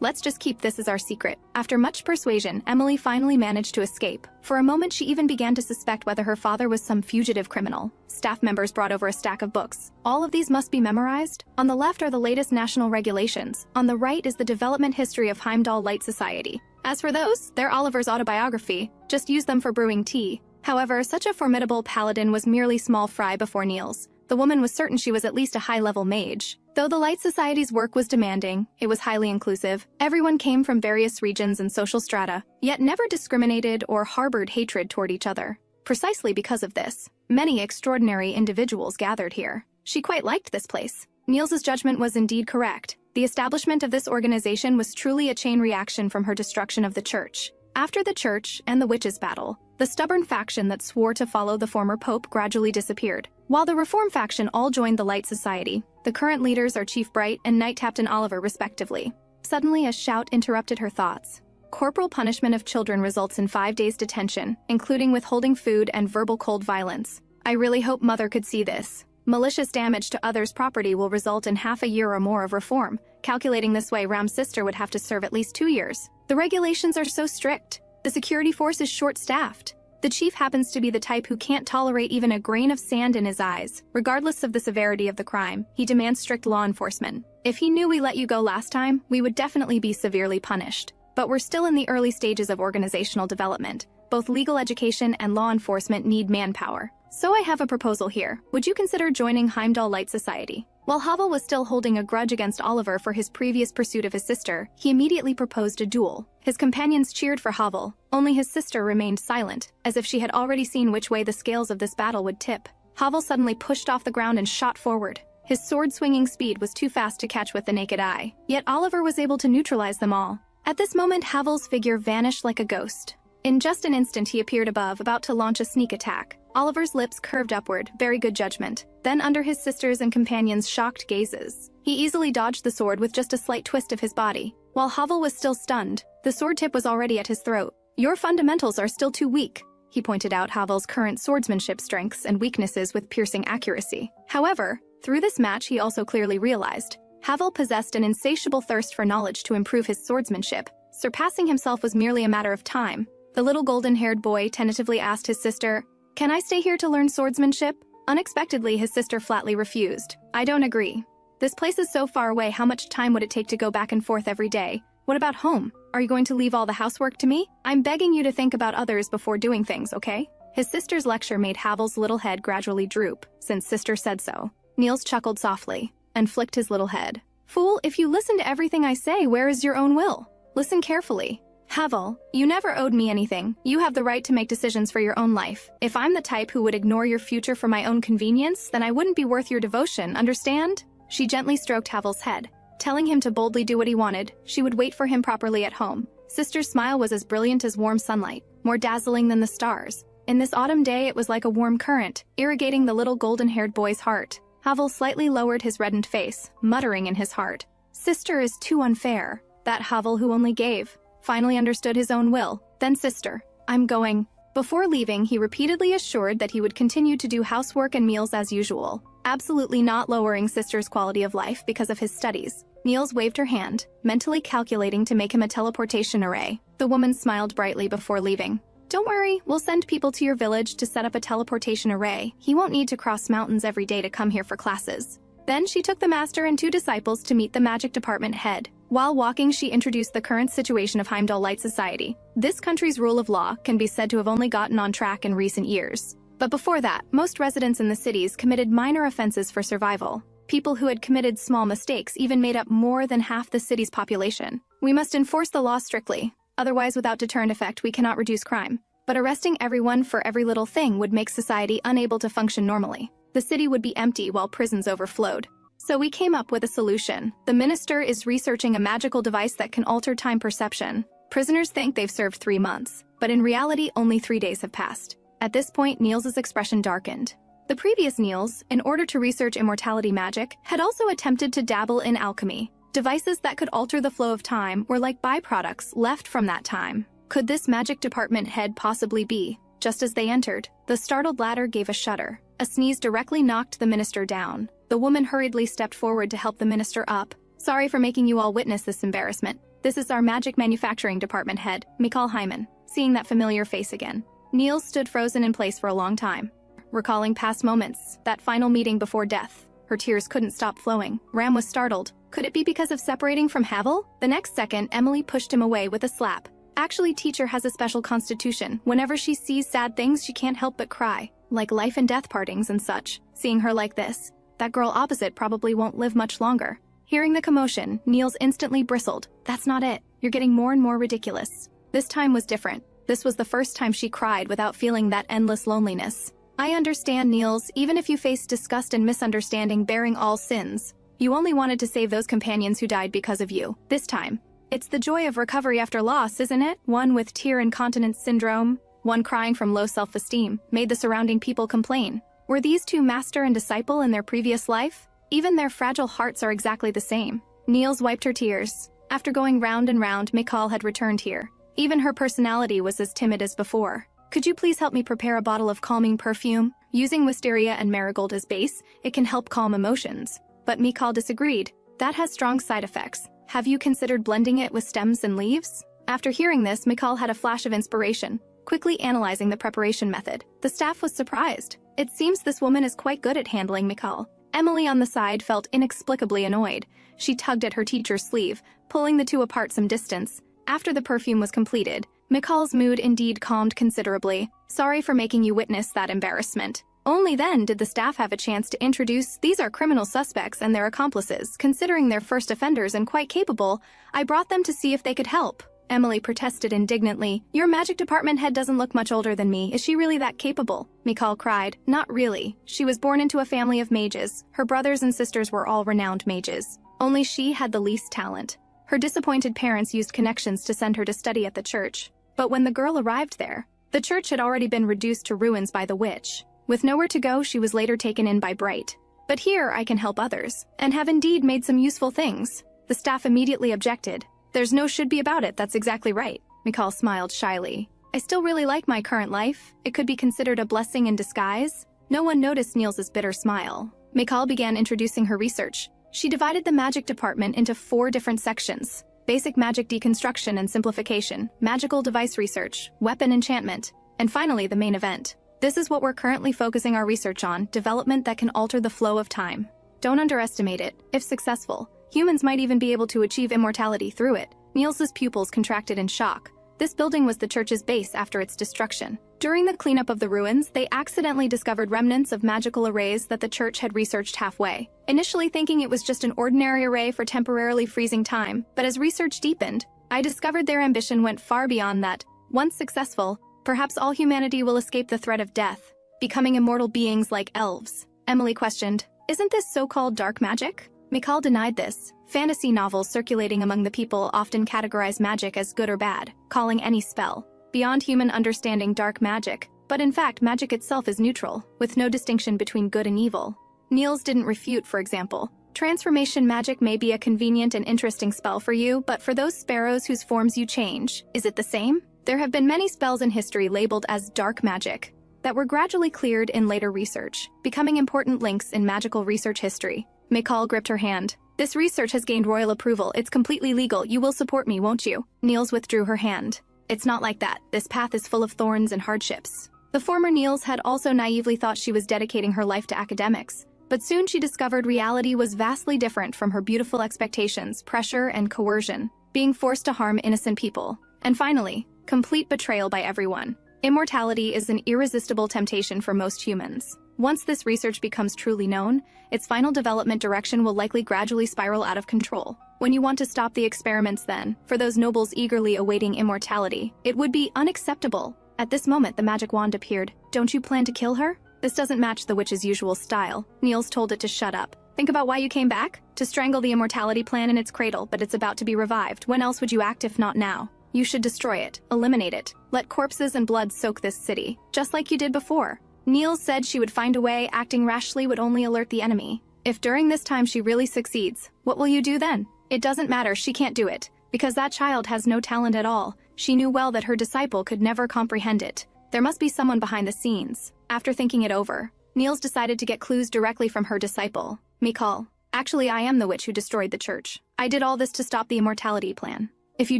Let's just keep this as our secret. After much persuasion, Emily finally managed to escape. For a moment, she even began to suspect whether her father was some fugitive criminal. Staff members brought over a stack of books. All of these must be memorized. On the left are the latest national regulations. On the right is the development history of Heimdall Light Society. As for those, they're Oliver's autobiography. Just use them for brewing tea. However, such a formidable paladin was merely small fry before Nils. The woman was certain she was at least a high-level mage. Though the Light Society's work was demanding, it was highly inclusive. Everyone came from various regions and social strata, yet never discriminated or harbored hatred toward each other. Precisely because of this, many extraordinary individuals gathered here. She quite liked this place. Nils's judgment was indeed correct. The establishment of this organization was truly a chain reaction from her destruction of the church. After the church and the witches' battle, the stubborn faction that swore to follow the former pope gradually disappeared. While the reform faction all joined the Light Society, the The current leaders are Chief Bright and Knight Captain Oliver, respectively. Suddenly, a shout interrupted her thoughts. Corporal punishment of children results in 5 days detention, including withholding food and verbal cold violence. I really hope Mother could see this. Malicious damage to others' property will result in half a year or more of reform. Calculating this way, Ram's sister would have to serve at least 2 years. The regulations are so strict. The security force is short-staffed. The chief happens to be the type who can't tolerate even a grain of sand in his eyes. Regardless of the severity of the crime, he demands strict law enforcement. If he knew we let you go last time, we would definitely be severely punished. But we're still in the early stages of organizational development. Both legal education and law enforcement need manpower. So I have a proposal here. Would you consider joining Heimdall Light Society? While Harwell was still holding a grudge against Oliver for his previous pursuit of his sister, he immediately proposed a duel. His companions cheered for Harwell. Only his sister remained silent, as if she had already seen which way the scales of this battle would tip. Harwell suddenly pushed off the ground and shot forward. His sword-swinging speed was too fast to catch with the naked eye, yet Oliver was able to neutralize them all. At this moment, Harwell's figure vanished like a ghost. In just an instant, he appeared above, about to launch a sneak attack. Oliver's lips curved upward, very good judgment. Then under his sisters' and companions' shocked gazes, he easily dodged the sword with just a slight twist of his body. While Harwell was still stunned, the sword tip was already at his throat. Your fundamentals are still too weak. He pointed out Harwell's current swordsmanship strengths and weaknesses with piercing accuracy. However, through this match, he also clearly realized Harwell possessed an insatiable thirst for knowledge to improve his swordsmanship. Surpassing himself was merely a matter of time. The little golden-haired boy tentatively asked his sister, "Can I stay here to learn swordsmanship?" Unexpectedly, his sister flatly refused. "I don't agree. This place is so far away, how much time would it take to go back and forth every day? What about home? Are you going to leave all the housework to me? I'm begging you to think about others before doing things, okay?" His sister's lecture made Harwell's little head gradually droop, since sister said so. Nils chuckled softly and flicked his little head. "Fool, if you listen to everything I say, where is your own will? Listen carefully. Harwell, you never owed me anything. You have the right to make decisions for your own life. If I'm the type who would ignore your future for my own convenience, then I wouldn't be worth your devotion, understand?" She gently stroked Harwell's head, telling him to boldly do what he wanted. She would wait for him properly at home. Sister's smile was as brilliant as warm sunlight, more dazzling than the stars. In this autumn day, it was like a warm current, irrigating the little golden-haired boy's heart. Harwell slightly lowered his reddened face, muttering in his heart, "Sister is too unfair." That Harwell who only gave finally understood his own will. Then sister, I'm going. Before leaving, he repeatedly assured that he would continue to do housework and meals as usual, absolutely not lowering sister's quality of life because of his studies. Nils waved her hand, mentally calculating to make him a teleportation array. The woman smiled brightly before leaving. "Don't worry, we'll send people to your village to set up a teleportation array. He won't need to cross mountains every day to come here for classes." Then she took the master and 2 disciples to meet the magic department head. While walking, she introduced the current situation of Heimdall Light Society. This country's rule of law can be said to have only gotten on track in recent years. But before that, most residents in the cities committed minor offenses for survival. People who had committed small mistakes even made up more than half the city's population. We must enforce the law strictly. Otherwise, without deterrent effect, we cannot reduce crime. But arresting everyone for every little thing would make society unable to function normally. The city would be empty while prisons overflowed. So we came up with a solution. The minister is researching a magical device that can alter time perception. Prisoners think they've served 3 months, but in reality, only 3 days have passed. At this point, Nils's expression darkened. The previous Nils, in order to research immortality magic, had also attempted to dabble in alchemy. Devices that could alter the flow of time were like byproducts left from that time. Could this magic department head possibly be? Just as they entered, the startled latter gave a shudder. A sneeze directly knocked the minister down. The woman hurriedly stepped forward to help the minister up. "Sorry for making you all witness this embarrassment. This is our magic manufacturing department head, Mikal Hyman." Seeing that familiar face again, Nils stood frozen in place for a long time, recalling past moments, that final meeting before death. Her tears couldn't stop flowing. Ram was startled. Could it be because of separating from Harwell? The next second, Emily pushed him away with a slap. Actually, teacher has a special constitution. Whenever she sees sad things, she can't help but cry, like life and death partings and such. Seeing her like this, that girl opposite probably won't live much longer. Hearing the commotion, Nils instantly bristled. "That's not it. You're getting more and more ridiculous." This time was different. This was the first time she cried without feeling that endless loneliness. "I understand, Nils, even if you face disgust and misunderstanding bearing all sins. You only wanted to save those companions who died because of you. This time, it's the joy of recovery after loss, isn't it? One with tear incontinence syndrome, one crying from low self-esteem, made the surrounding people complain. Were these 2 master and disciple in their previous life? Even their fragile hearts are exactly the same. Nils wiped her tears. After going round and round, Mikal had returned here. Even her personality was as timid as before. Could you please help me prepare a bottle of calming perfume? Using wisteria and marigold as base, it can help calm emotions. But Mikal disagreed. That has strong side effects. Have you considered blending it with stems and leaves? After hearing this, Mikal had a flash of inspiration, quickly analyzing the preparation method. The staff was surprised. It seems this woman is quite good at handling Mikal. Emily on the side felt inexplicably annoyed. She tugged at her teacher's sleeve, pulling the two apart some distance. After the perfume was completed, Mikal's mood indeed calmed considerably. Sorry for making you witness that embarrassment. Only then did the staff have a chance to introduce, these are criminal suspects and their accomplices. Considering they're first offenders and quite capable, I brought them to see if they could help. Emily protested indignantly. Your magic department head doesn't look much older than me. Is she really that capable? Mikal cried. Not really. She was born into a family of mages. Her brothers and sisters were all renowned mages. Only she had the least talent. Her disappointed parents used connections to send her to study at the church. But when the girl arrived there, the church had already been reduced to ruins by the witch. With nowhere to go, she was later taken in by Bright. But here I can help others, and have indeed made some useful things. The staff immediately objected. There's no should be about it, that's exactly right. Mikal smiled shyly. I still really like my current life. It could be considered a blessing in disguise. No one noticed Nils's bitter smile. Mikal began introducing her research. She divided the magic department into 4 different sections: basic magic deconstruction and simplification, magical device research, weapon enchantment, and finally the main event. This is what we're currently focusing our research on, development that can alter the flow of time. Don't underestimate it. If successful, humans might even be able to achieve immortality through it. Nils's pupils contracted in shock. This building was the church's base after its destruction. During the cleanup of the ruins, they accidentally discovered remnants of magical arrays that the church had researched halfway. Initially thinking it was just an ordinary array for temporarily freezing time, but as research deepened, I discovered their ambition went far beyond that. Once successful, perhaps all humanity will escape the threat of death, becoming immortal beings like elves. Emily questioned, Isn't this so-called dark magic? Mikal denied this. Fantasy novels circulating among the people often categorize magic as good or bad, calling any spell beyond human understanding dark magic. But in fact, magic itself is neutral, with no distinction between good and evil. Nils didn't refute, for example. Transformation magic may be a convenient and interesting spell for you, but for those sparrows whose forms you change, is it the same? There have been many spells in history labeled as dark magic that were gradually cleared in later research, becoming important links in magical research history. Mikal gripped her hand. This research has gained royal approval. It's completely legal. You will support me, won't you? Nils withdrew her hand. It's not like that. This path is full of thorns and hardships. The former Nils had also naively thought she was dedicating her life to academics, but soon she discovered reality was vastly different from her beautiful expectations, pressure and coercion, being forced to harm innocent people, and finally, complete betrayal by everyone. Immortality is an irresistible temptation for most humans. Once this research becomes truly known, its final development direction will likely gradually spiral out of control. When you want to stop the experiments then, for those nobles eagerly awaiting immortality, it would be unacceptable. At this moment, the magic wand appeared. Don't you plan to kill her? This doesn't match the witch's usual style. Nils told it to shut up. Think about why you came back? To strangle the immortality plan in its cradle, but it's about to be revived. When else would you act if not now? You should destroy it, eliminate it. Let corpses and blood soak this city, just like you did before. Nils said she would find a way. Acting rashly would only alert the enemy. If during this time she really succeeds, what will you do then? It doesn't matter, she can't do it. Because that child has no talent at all. She knew well that her disciple could never comprehend it. There must be someone behind the scenes. After thinking it over, Nils decided to get clues directly from her disciple, Mikal. Actually, I am the witch who destroyed the church. I did all this to stop the immortality plan. If you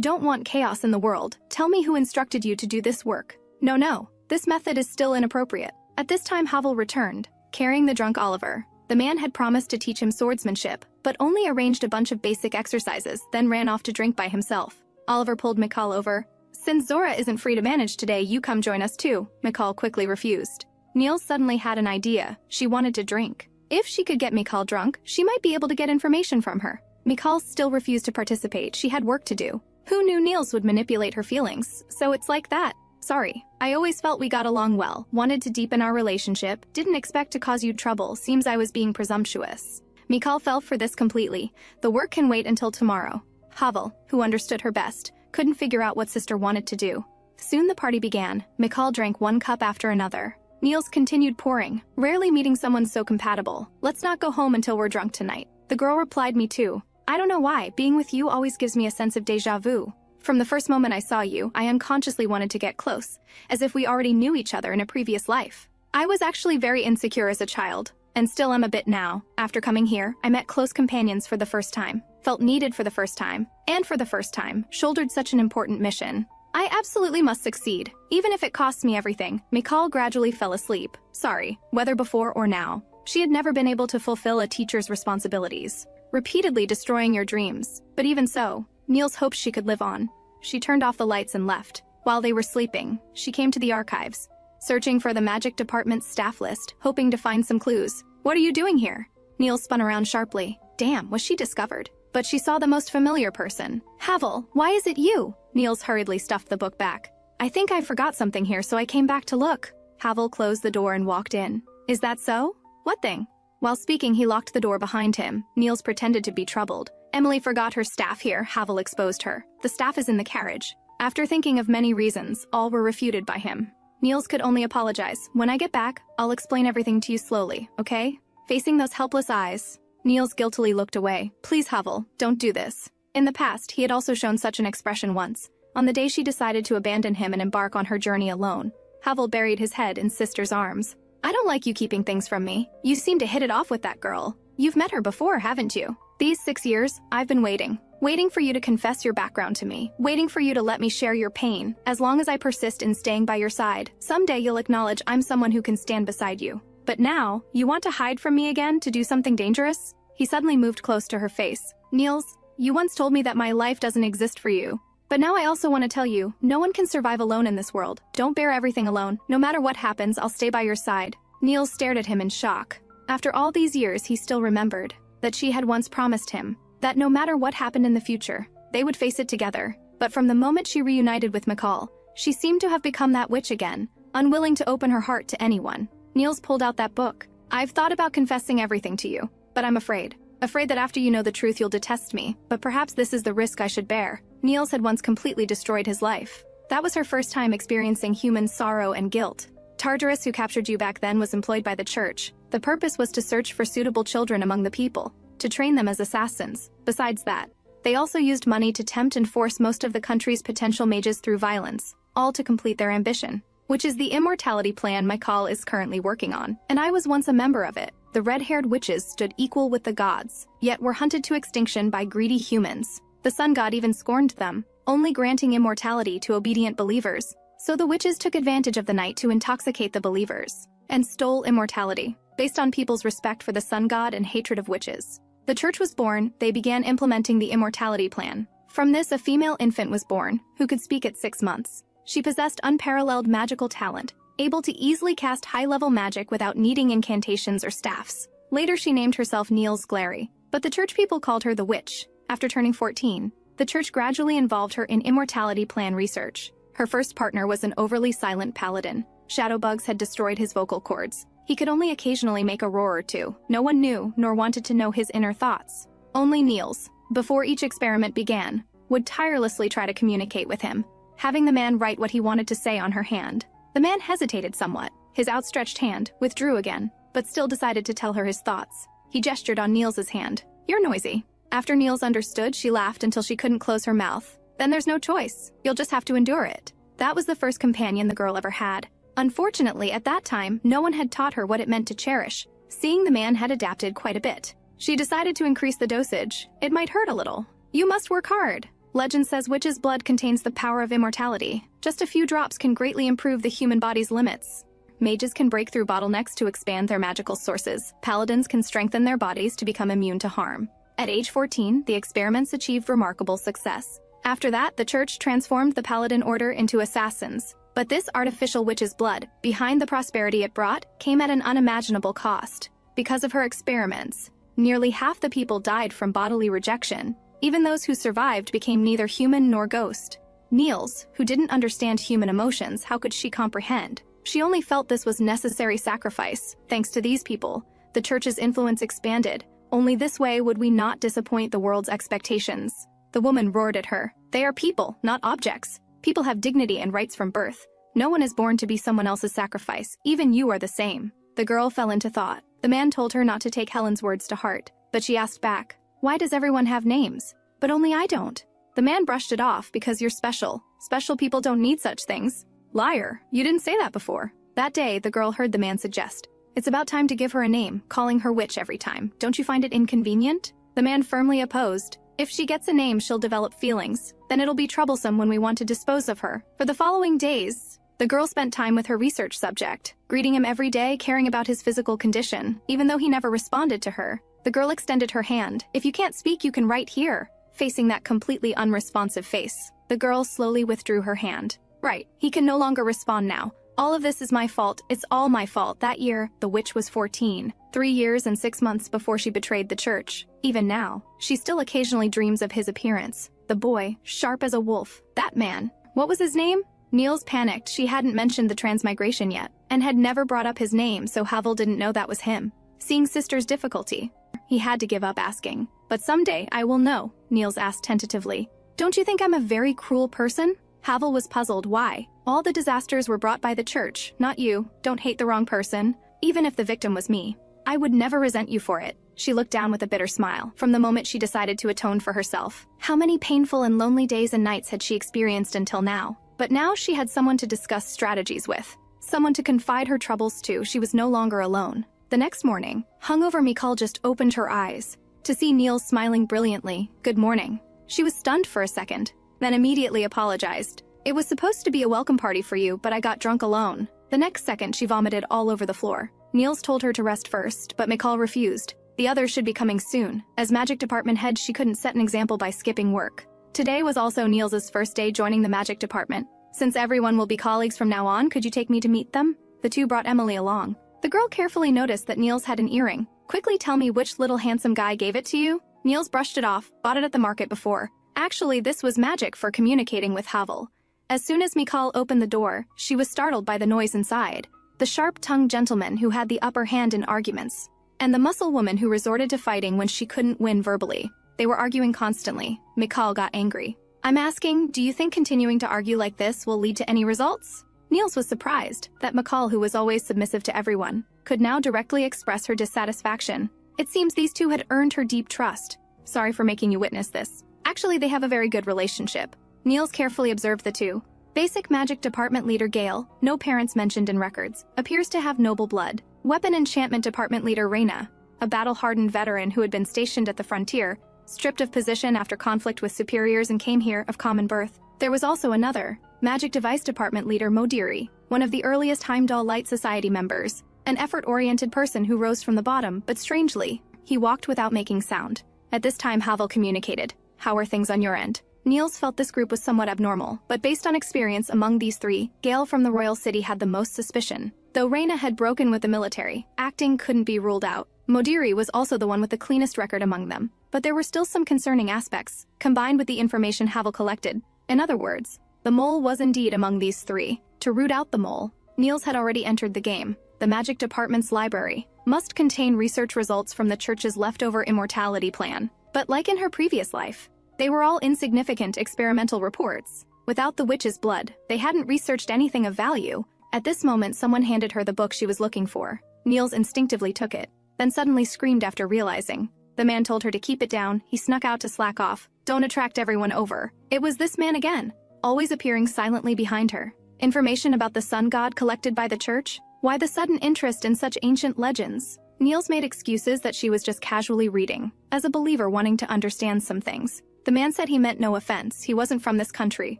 don't want chaos in the world, tell me who instructed you to do this work. No, this method is still inappropriate. At this time, Harwell returned, carrying the drunk Oliver. The man had promised to teach him swordsmanship, but only arranged a bunch of basic exercises, then ran off to drink by himself. Oliver pulled Mikal over. Since Zora isn't free to manage today, you come join us too. Mikal quickly refused. Nils suddenly had an idea. She wanted to drink. If she could get Mikal drunk, she might be able to get information from her. Mikal still refused to participate. She had work to do. Who knew Nils would manipulate her feelings? So it's like that. Sorry. I always felt we got along well, wanted to deepen our relationship, didn't expect to cause you trouble, seems I was being presumptuous. Mikal fell for this completely. The work can wait until tomorrow. Harwell, who understood her best, couldn't figure out what sister wanted to do. Soon the party began. Mikal drank one cup after another. Nils continued pouring, rarely meeting someone so compatible. Let's not go home until we're drunk tonight. The girl replied, me too. I don't know why, being with you always gives me a sense of déjà vu. From the first moment I saw you, I unconsciously wanted to get close, as if we already knew each other in a previous life. I was actually very insecure as a child, and still am a bit now. After coming here, I met close companions for the first time, felt needed for the first time, and for the first time, shouldered such an important mission. I absolutely must succeed, even if it costs me everything. Mikal gradually fell asleep. Sorry, whether before or now. She had never been able to fulfill a teacher's responsibilities, repeatedly destroying your dreams. But even so, Nils hoped she could live on. She turned off the lights and left. While they were sleeping, she came to the archives, searching for the magic department's staff list, hoping to find some clues. What are you doing here? Nils spun around sharply. Damn, was she discovered? But she saw the most familiar person. Harwell, why is it you? Nils hurriedly stuffed the book back. I think I forgot something here, so I came back to look. Harwell closed the door and walked in. Is that so? What thing? While speaking, he locked the door behind him. Nils pretended to be troubled. Emily forgot her staff here, Harwell exposed her. The staff is in the carriage. After thinking of many reasons, all were refuted by him. Nils could only apologize. When I get back, I'll explain everything to you slowly, okay? Facing those helpless eyes, Nils guiltily looked away. Please, Harwell, don't do this. In the past, he had also shown such an expression once, on the day she decided to abandon him and embark on her journey alone. Harwell buried his head in sister's arms. I don't like you keeping things from me. You seem to hit it off with that girl. You've met her before, haven't you? These 6 years, I've been waiting. Waiting for you to confess your background to me. Waiting for you to let me share your pain. As long as I persist in staying by your side, someday you'll acknowledge I'm someone who can stand beside you. But now, you want to hide from me again to do something dangerous? He suddenly moved close to her face. Nils, you once told me that my life doesn't exist for you. But now I also want to tell you, no one can survive alone in this world. Don't bear everything alone. No matter what happens, I'll stay by your side. Nils stared at him in shock. After all these years, he still remembered that she had once promised him that no matter what happened in the future, they would face it together. But from the moment she reunited with Mikal, she seemed to have become that witch again, unwilling to open her heart to anyone. Nils pulled out that book. I've thought about confessing everything to you, but I'm afraid. Afraid that after you know the truth you'll detest me, but perhaps this is the risk I should bear. Nils had once completely destroyed his life. That was her first time experiencing human sorrow and guilt. Tartarus, who captured you back then, was employed by the church. The purpose was to search for suitable children among the people, to train them as assassins. Besides that, they also used money to tempt and force most of the country's potential mages through violence, all to complete their ambition, which is the immortality plan Mikal is currently working on. And I was once a member of it. The red-haired witches stood equal with the gods, yet were hunted to extinction by greedy humans. The sun god even scorned them, only granting immortality to obedient believers. So the witches took advantage of the night to intoxicate the believers, and stole immortality, based on people's respect for the sun god and hatred of witches. The church was born, they began implementing the immortality plan. From this, a female infant was born, who could speak at 6 months. She possessed unparalleled magical talent, able to easily cast high-level magic without needing incantations or staffs. Later she named herself Nils Glary, but the church people called her the witch. After turning 14, the church gradually involved her in immortality plan research. Her first partner was an overly silent paladin. Shadow bugs had destroyed his vocal cords. He could only occasionally make a roar or two. No one knew, nor wanted to know his inner thoughts. Only Nils, before each experiment began, would tirelessly try to communicate with him, having the man write what he wanted to say on her hand. The man hesitated somewhat. His outstretched hand withdrew again, but still decided to tell her his thoughts. He gestured on Nils's hand. You're noisy. After Nils understood, she laughed until she couldn't close her mouth. Then there's no choice. You'll just have to endure it. That was the first companion the girl ever had. Unfortunately, at that time, no one had taught her what it meant to cherish. Seeing the man had adapted quite a bit, she decided to increase the dosage. It might hurt a little. You must work hard. Legend says witch's blood contains the power of immortality. Just a few drops can greatly improve the human body's limits. Mages can break through bottlenecks to expand their magical sources. Paladins can strengthen their bodies to become immune to harm. At age 14, the experiments achieved remarkable success. After that, the church transformed the Paladin order into assassins. But this artificial witch's blood, behind the prosperity it brought, came at an unimaginable cost. Because of her experiments, nearly half the people died from bodily rejection. Even those who survived became neither human nor ghost. Nils, who didn't understand human emotions, how could she comprehend? She only felt this was necessary sacrifice. Thanks to these people, the church's influence expanded. Only this way would we not disappoint the world's expectations. The woman roared at her. They are people, not objects. People have dignity and rights from birth. No one is born to be someone else's sacrifice. Even you are the same. The girl fell into thought. The man told her not to take Helen's words to heart, but she asked back, "Why does everyone have names? But only I don't." The man brushed it off, "Because you're special. Special people don't need such things." Liar, you didn't say that before. That day, the girl heard the man suggest, "It's about time to give her a name, calling her witch every time. Don't you find it inconvenient?" The man firmly opposed. "If she gets a name, she'll develop feelings. Then it'll be troublesome when we want to dispose of her." For the following days, the girl spent time with her research subject, greeting him every day, caring about his physical condition. Even though he never responded to her, the girl extended her hand. "If you can't speak, you can write here." Facing that completely unresponsive face, the girl slowly withdrew her hand. "Right, he can no longer respond now. All of this is my fault. It's all my fault." That year, the witch was 14, 3 years and 6 months before she betrayed the church. Even now, she still occasionally dreams of his appearance. The boy, sharp as a wolf. That man. What was his name? Nils panicked. She hadn't mentioned the transmigration yet, and had never brought up his name, so Harwell didn't know that was him. Seeing sister's difficulty, he had to give up asking. "But someday I will know," Nils asked tentatively. "Don't you think I'm a very cruel person?" Harwell was puzzled. "Why? All the disasters were brought by the church, not you. Don't hate the wrong person. Even if the victim was me, I would never resent you for it." She looked down with a bitter smile. From the moment she decided to atone for herself, how many painful and lonely days and nights had she experienced until now? But now she had someone to discuss strategies with, someone to confide her troubles to. She was no longer alone. The next morning, hungover Mikal just opened her eyes to see Nils smiling brilliantly. "Good morning." She was stunned for a second, then immediately apologized. "It was supposed to be a welcome party for you, but I got drunk alone." The next second, she vomited all over the floor. Nils told her to rest first, but Mikal refused. The others should be coming soon. As magic department head, she couldn't set an example by skipping work. Today was also Nils's first day joining the magic department. "Since everyone will be colleagues from now on, could you take me to meet them?" The two brought Emily along. The girl carefully noticed that Nils had an earring. "Quickly tell me which little handsome guy gave it to you." Nils brushed it off, bought it at the market before. Actually, this was magic for communicating with Harwell. As soon as Mikal opened the door, she was startled by the noise inside. The sharp-tongued gentleman who had the upper hand in arguments, and the muscle woman who resorted to fighting when she couldn't win verbally. They were arguing constantly. Mikal got angry. "I'm asking, do you think continuing to argue like this will lead to any results?" Nils was surprised that Mikal, who was always submissive to everyone, could now directly express her dissatisfaction. It seems these two had earned her deep trust. "Sorry for making you witness this. Actually, they have a very good relationship." Nils carefully observed the two. Basic Magic Department Leader Gale, no parents mentioned in records, appears to have noble blood. Weapon Enchantment Department Leader Reyna, a battle-hardened veteran who had been stationed at the frontier, stripped of position after conflict with superiors and came here of common birth. There was also another, Magic Device Department Leader Modiri, one of the earliest Heimdall Light Society members, an effort-oriented person who rose from the bottom, but strangely, he walked without making sound. At this time, Harwell communicated, "How are things on your end?" Nils felt this group was somewhat abnormal, but based on experience among these three, Gale from the Royal City had the most suspicion. Though Reyna had broken with the military, acting couldn't be ruled out. Modiri was also the one with the cleanest record among them, but there were still some concerning aspects, combined with the information Harwell collected. In other words, the mole was indeed among these three. To root out the mole, Nils had already entered the game. The Magic Department's library must contain research results from the Church's leftover immortality plan. But like in her previous life, they were all insignificant experimental reports. Without the witch's blood, they hadn't researched anything of value. At this moment, someone handed her the book she was looking for. Nils instinctively took it, then suddenly screamed after realizing. The man told her to keep it down. He snuck out to slack off. "Don't attract everyone over." It was this man again, always appearing silently behind her. Information about the sun god collected by the church? Why the sudden interest in such ancient legends? Nils made excuses that she was just casually reading, as a believer wanting to understand some things. The man said he meant no offense, he wasn't from this country,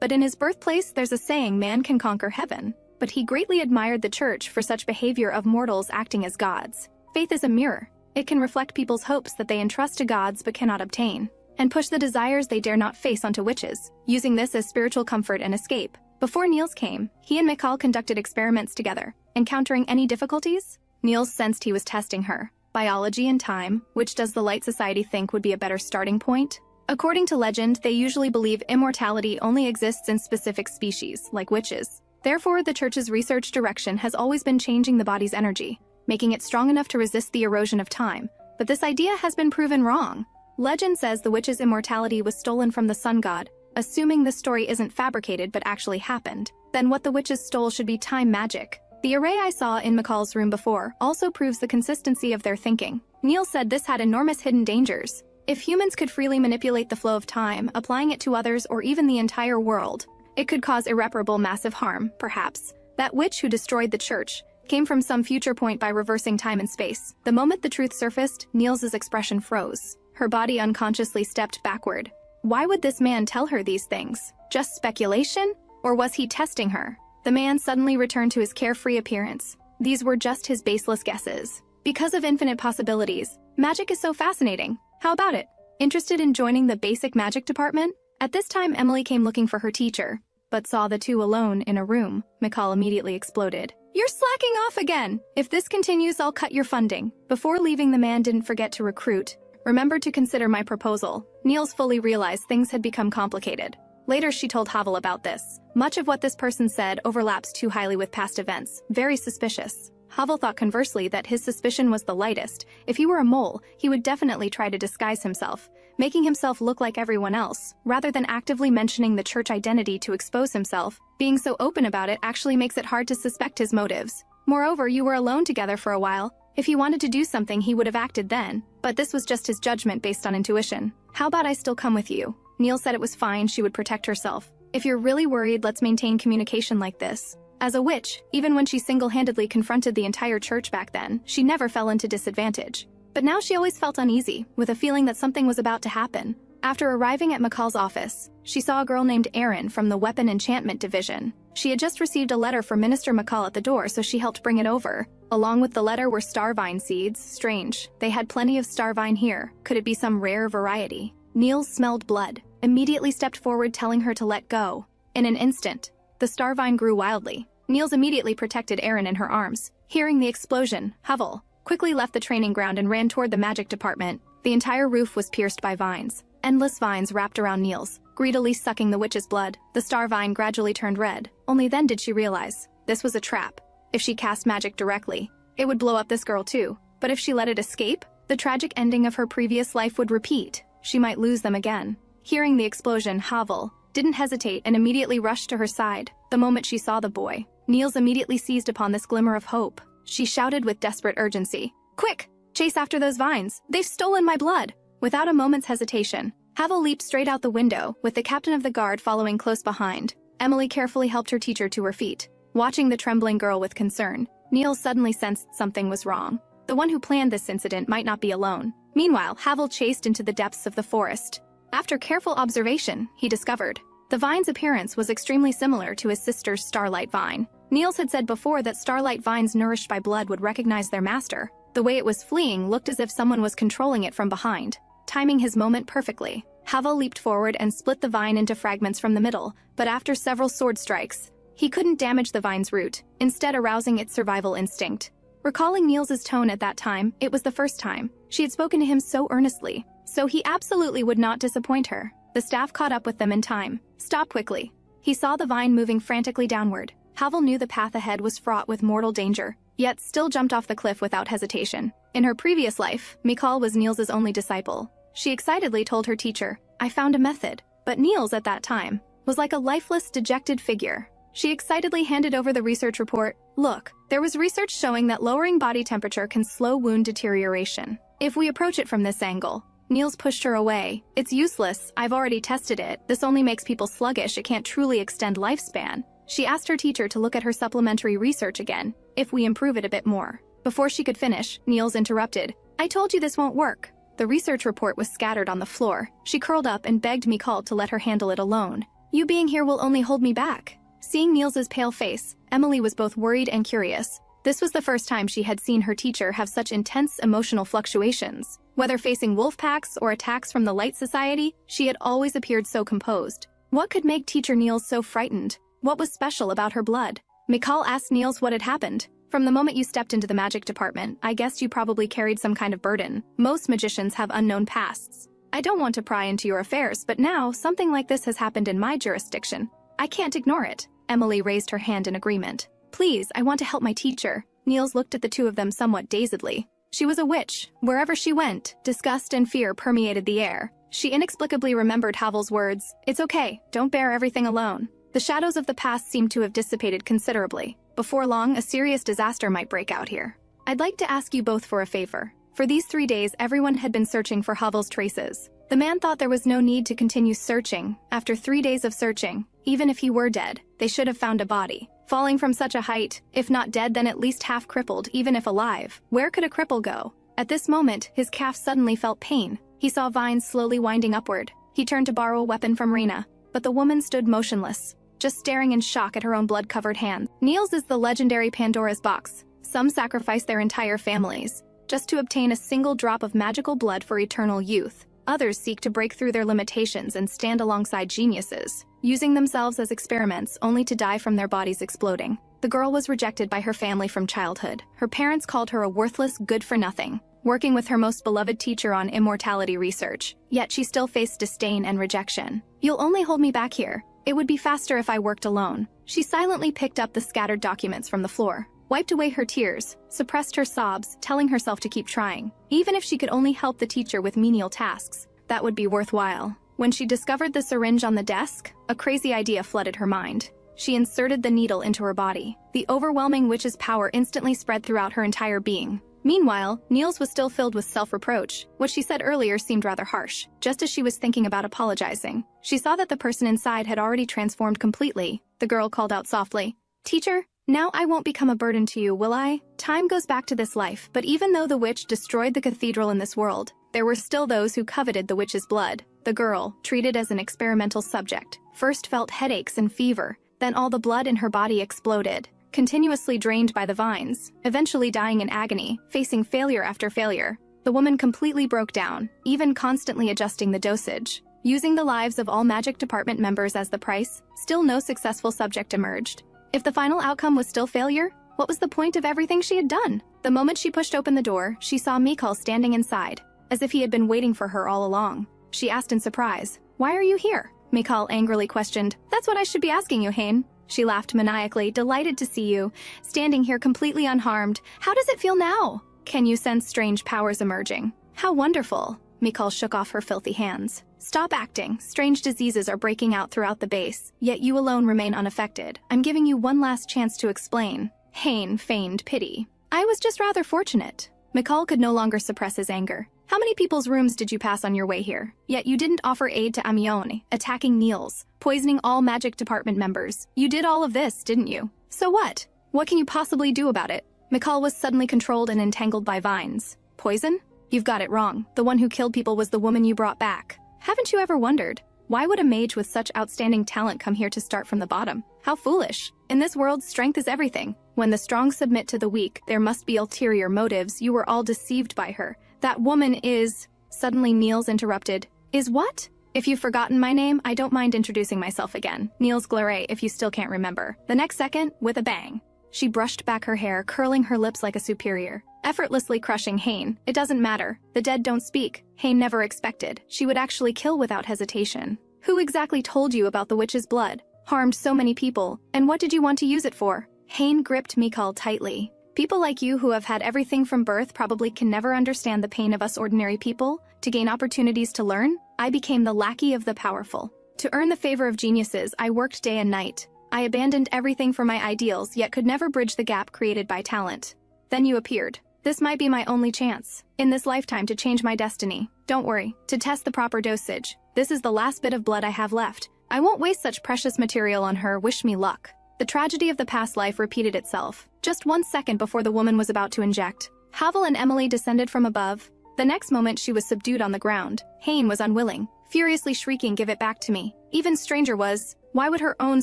but in his birthplace there's a saying man can conquer heaven. But he greatly admired the church for such behavior of mortals acting as gods. Faith is a mirror. It can reflect people's hopes that they entrust to gods but cannot obtain, and push the desires they dare not face onto witches, using this as spiritual comfort and escape. Before Nils came, he and Mikal conducted experiments together. Encountering any difficulties? Nils sensed he was testing her. Biology and time, which does the Light Society think would be a better starting point? According to legend, they usually believe immortality only exists in specific species, like witches. Therefore, the church's research direction has always been changing the body's energy, making it strong enough to resist the erosion of time. But this idea has been proven wrong. Legend says the witch's immortality was stolen from the sun god, assuming the story isn't fabricated but actually happened. Then what the witches stole should be time magic. The array I saw in McCall's room before also proves the consistency of their thinking. Nils said this had enormous hidden dangers. If humans could freely manipulate the flow of time, applying it to others or even the entire world, it could cause irreparable massive harm, perhaps. That witch who destroyed the church came from some future point by reversing time and space. The moment the truth surfaced, Nils's expression froze. Her body unconsciously stepped backward. Why would this man tell her these things? Just speculation? Or was he testing her? The man suddenly returned to his carefree appearance. These were just his baseless guesses. Because of infinite possibilities, magic is so fascinating. How about it? Interested in joining the basic magic department? At this time, Emily came looking for her teacher, but saw the two alone in a room. McCall immediately exploded. You're slacking off again! If this continues, I'll cut your funding. Before leaving, the man didn't forget to recruit. Remember to consider my proposal. Nils fully realized things had become complicated. Later, she told Harwell about this. Much of what this person said overlaps too highly with past events. Very suspicious. Harwell thought conversely that his suspicion was the lightest. If he were a mole, he would definitely try to disguise himself, making himself look like everyone else, rather than actively mentioning the church identity to expose himself. Being so open about it actually makes it hard to suspect his motives. Moreover, you were alone together for a while. If he wanted to do something, he would have acted then. But this was just his judgment based on intuition. How about I still come with you? Nils said it was fine, she would protect herself. If you're really worried, let's maintain communication like this. As a witch, even when she single-handedly confronted the entire church back then, she never fell into disadvantage. But now she always felt uneasy, with a feeling that something was about to happen. After arriving at McCall's office, she saw a girl named Erin from the Weapon Enchantment Division. She had just received a letter from Minister McCall at the door, so she helped bring it over. Along with the letter were starvine seeds. Strange, they had plenty of starvine here. Could it be some rare variety? Nils smelled blood, immediately stepped forward telling her to let go. In an instant, the starvine grew wildly. Nils immediately protected Erin in her arms. Hearing the explosion, Harwell quickly left the training ground and ran toward the magic department. The entire roof was pierced by vines. Endless vines wrapped around Nils, greedily sucking the witch's blood. The star vine gradually turned red. Only then did she realize this was a trap. If she cast magic directly, it would blow up this girl too. But if she let it escape, the tragic ending of her previous life would repeat. She might lose them again. Hearing the explosion, Harwell didn't hesitate and immediately rushed to her side. The moment she saw the boy, Nils immediately seized upon this glimmer of hope. She shouted with desperate urgency, "Quick! Chase after those vines! They've stolen my blood!" Without a moment's hesitation, Harwell leaped straight out the window, with the captain of the guard following close behind. Emily carefully helped her teacher to her feet. Watching the trembling girl with concern, Nils suddenly sensed something was wrong. The one who planned this incident might not be alone. Meanwhile, Harwell chased into the depths of the forest. After careful observation, he discovered the vine's appearance was extremely similar to his sister's starlight vine. Nils had said before that starlight vines nourished by blood would recognize their master. The way it was fleeing looked as if someone was controlling it from behind. Timing his moment perfectly, Harwell leaped forward and split the vine into fragments from the middle, but after several sword strikes, he couldn't damage the vine's root, instead arousing its survival instinct. Recalling Nils's tone at that time, it was the first time she had spoken to him so earnestly, so he absolutely would not disappoint her. The staff caught up with them in time. Stop quickly. He saw the vine moving frantically downward. Harwell knew the path ahead was fraught with mortal danger, yet still jumped off the cliff without hesitation. In her previous life, Mikal was Nils's only disciple. She excitedly told her teacher, "I found a method." But Nils, at that time, was like a lifeless, dejected figure. She excitedly handed over the research report. "Look, there was research showing that lowering body temperature can slow wound deterioration. If we approach it from this angle." Nils pushed her away. "It's useless, I've already tested it. This only makes people sluggish, it can't truly extend lifespan." She asked her teacher to look at her supplementary research again, if we improve it a bit more. Before she could finish, Nils interrupted. "I told you this won't work." The research report was scattered on the floor. She curled up and begged Mikal to let her handle it alone. "You being here will only hold me back." Seeing Nils's pale face, Emily was both worried and curious. This was the first time she had seen her teacher have such intense emotional fluctuations. Whether facing wolf packs or attacks from the Light Society, she had always appeared so composed. What could make Teacher Nils so frightened? What was special about her blood? Mikal asked Nils what had happened. "From the moment you stepped into the magic department, I guessed you probably carried some kind of burden. Most magicians have unknown pasts. I don't want to pry into your affairs, but now something like this has happened in my jurisdiction. I can't ignore it." Emily raised her hand in agreement. "Please, I want to help my teacher." Nils looked at the two of them somewhat dazedly. She was a witch. Wherever she went, disgust and fear permeated the air. She inexplicably remembered Harwell's words, "It's okay, don't bear everything alone." The shadows of the past seemed to have dissipated considerably. Before long, a serious disaster might break out here. I'd like to ask you both for a favor. For these 3 days, everyone had been searching for Harwell's traces. The man thought there was no need to continue searching. After 3 days of searching, even if he were dead, they should have found a body. Falling from such a height, if not dead then at least half crippled, even if alive. Where could a cripple go? At this moment, his calf suddenly felt pain. He saw vines slowly winding upward. He turned to borrow a weapon from Rena, but the woman stood motionless, just staring in shock at her own blood-covered hands. Nils is the legendary Pandora's box. Some sacrifice their entire families, just to obtain a single drop of magical blood for eternal youth. Others seek to break through their limitations and stand alongside geniuses, using themselves as experiments only to die from their bodies exploding. The girl was rejected by her family from childhood. Her parents called her a worthless good-for-nothing, working with her most beloved teacher on immortality research. Yet she still faced disdain and rejection. "You'll only hold me back here. It would be faster if I worked alone." She silently picked up the scattered documents from the floor, wiped away her tears, suppressed her sobs, telling herself to keep trying. Even if she could only help the teacher with menial tasks, that would be worthwhile. When she discovered the syringe on the desk, a crazy idea flooded her mind. She inserted the needle into her body. The overwhelming witch's power instantly spread throughout her entire being. Meanwhile, Nils was still filled with self-reproach. What she said earlier seemed rather harsh. Just as she was thinking about apologizing, she saw that the person inside had already transformed completely. The girl called out softly, "Teacher, now I won't become a burden to you, will I?" Time goes back to this life, but even though the witch destroyed the cathedral in this world, there were still those who coveted the witch's blood. The girl, treated as an experimental subject, first felt headaches and fever, then all the blood in her body exploded, continuously drained by the vines, eventually dying in agony, facing failure after failure. The woman completely broke down, even constantly adjusting the dosage. Using the lives of all magic department members as the price, still no successful subject emerged. If the final outcome was still failure, what was the point of everything she had done? The moment she pushed open the door, she saw Mikal standing inside, as if he had been waiting for her all along. She asked in surprise, "Why are you here?" Mikal angrily questioned, "That's what I should be asking you, Hain." She laughed maniacally, "Delighted to see you, standing here completely unharmed. How does it feel now? Can you sense strange powers emerging?" "How wonderful." Mikal shook off her filthy hands. "Stop acting. Strange diseases are breaking out throughout the base, yet you alone remain unaffected. I'm giving you one last chance to explain." Hain feigned pity. "I was just rather fortunate." Mikal could no longer suppress his anger. "How many people's rooms did you pass on your way here? Yet you didn't offer aid to Amione, attacking Nils, poisoning all magic department members. You did all of this, didn't you? So what? What can you possibly do about it?" Mikal was suddenly controlled and entangled by vines. "Poison? You've got it wrong. The one who killed people was the woman you brought back. Haven't you ever wondered, why would a mage with such outstanding talent come here to start from the bottom? How foolish. In this world, strength is everything. When the strong submit to the weak, there must be ulterior motives. You were all deceived by her. That woman is..." Suddenly Nils interrupted. "Is what? If you've forgotten my name, I don't mind introducing myself again. Nils Glare, if you still can't remember." The next second, with a bang, she brushed back her hair, curling her lips like a superior, effortlessly crushing Hain. "It doesn't matter. The dead don't speak." Hain never expected she would actually kill without hesitation. "Who exactly told you about the witch's blood? Harmed so many people, and what did you want to use it for?" Hain gripped Mikal tightly. "People like you who have had everything from birth probably can never understand the pain of us ordinary people. To gain opportunities to learn, I became the lackey of the powerful. To earn the favor of geniuses, I worked day and night. I abandoned everything for my ideals, yet could never bridge the gap created by talent. Then you appeared. This might be my only chance, in this lifetime, to change my destiny. Don't worry, to test the proper dosage. This is the last bit of blood I have left. I won't waste such precious material on her. Wish me luck." The tragedy of the past life repeated itself, just 1 second before the woman was about to inject. Harwell and Emily descended from above. The next moment she was subdued on the ground. Hain was unwilling, furiously shrieking, "Give it back to me." Even stranger was, why would her own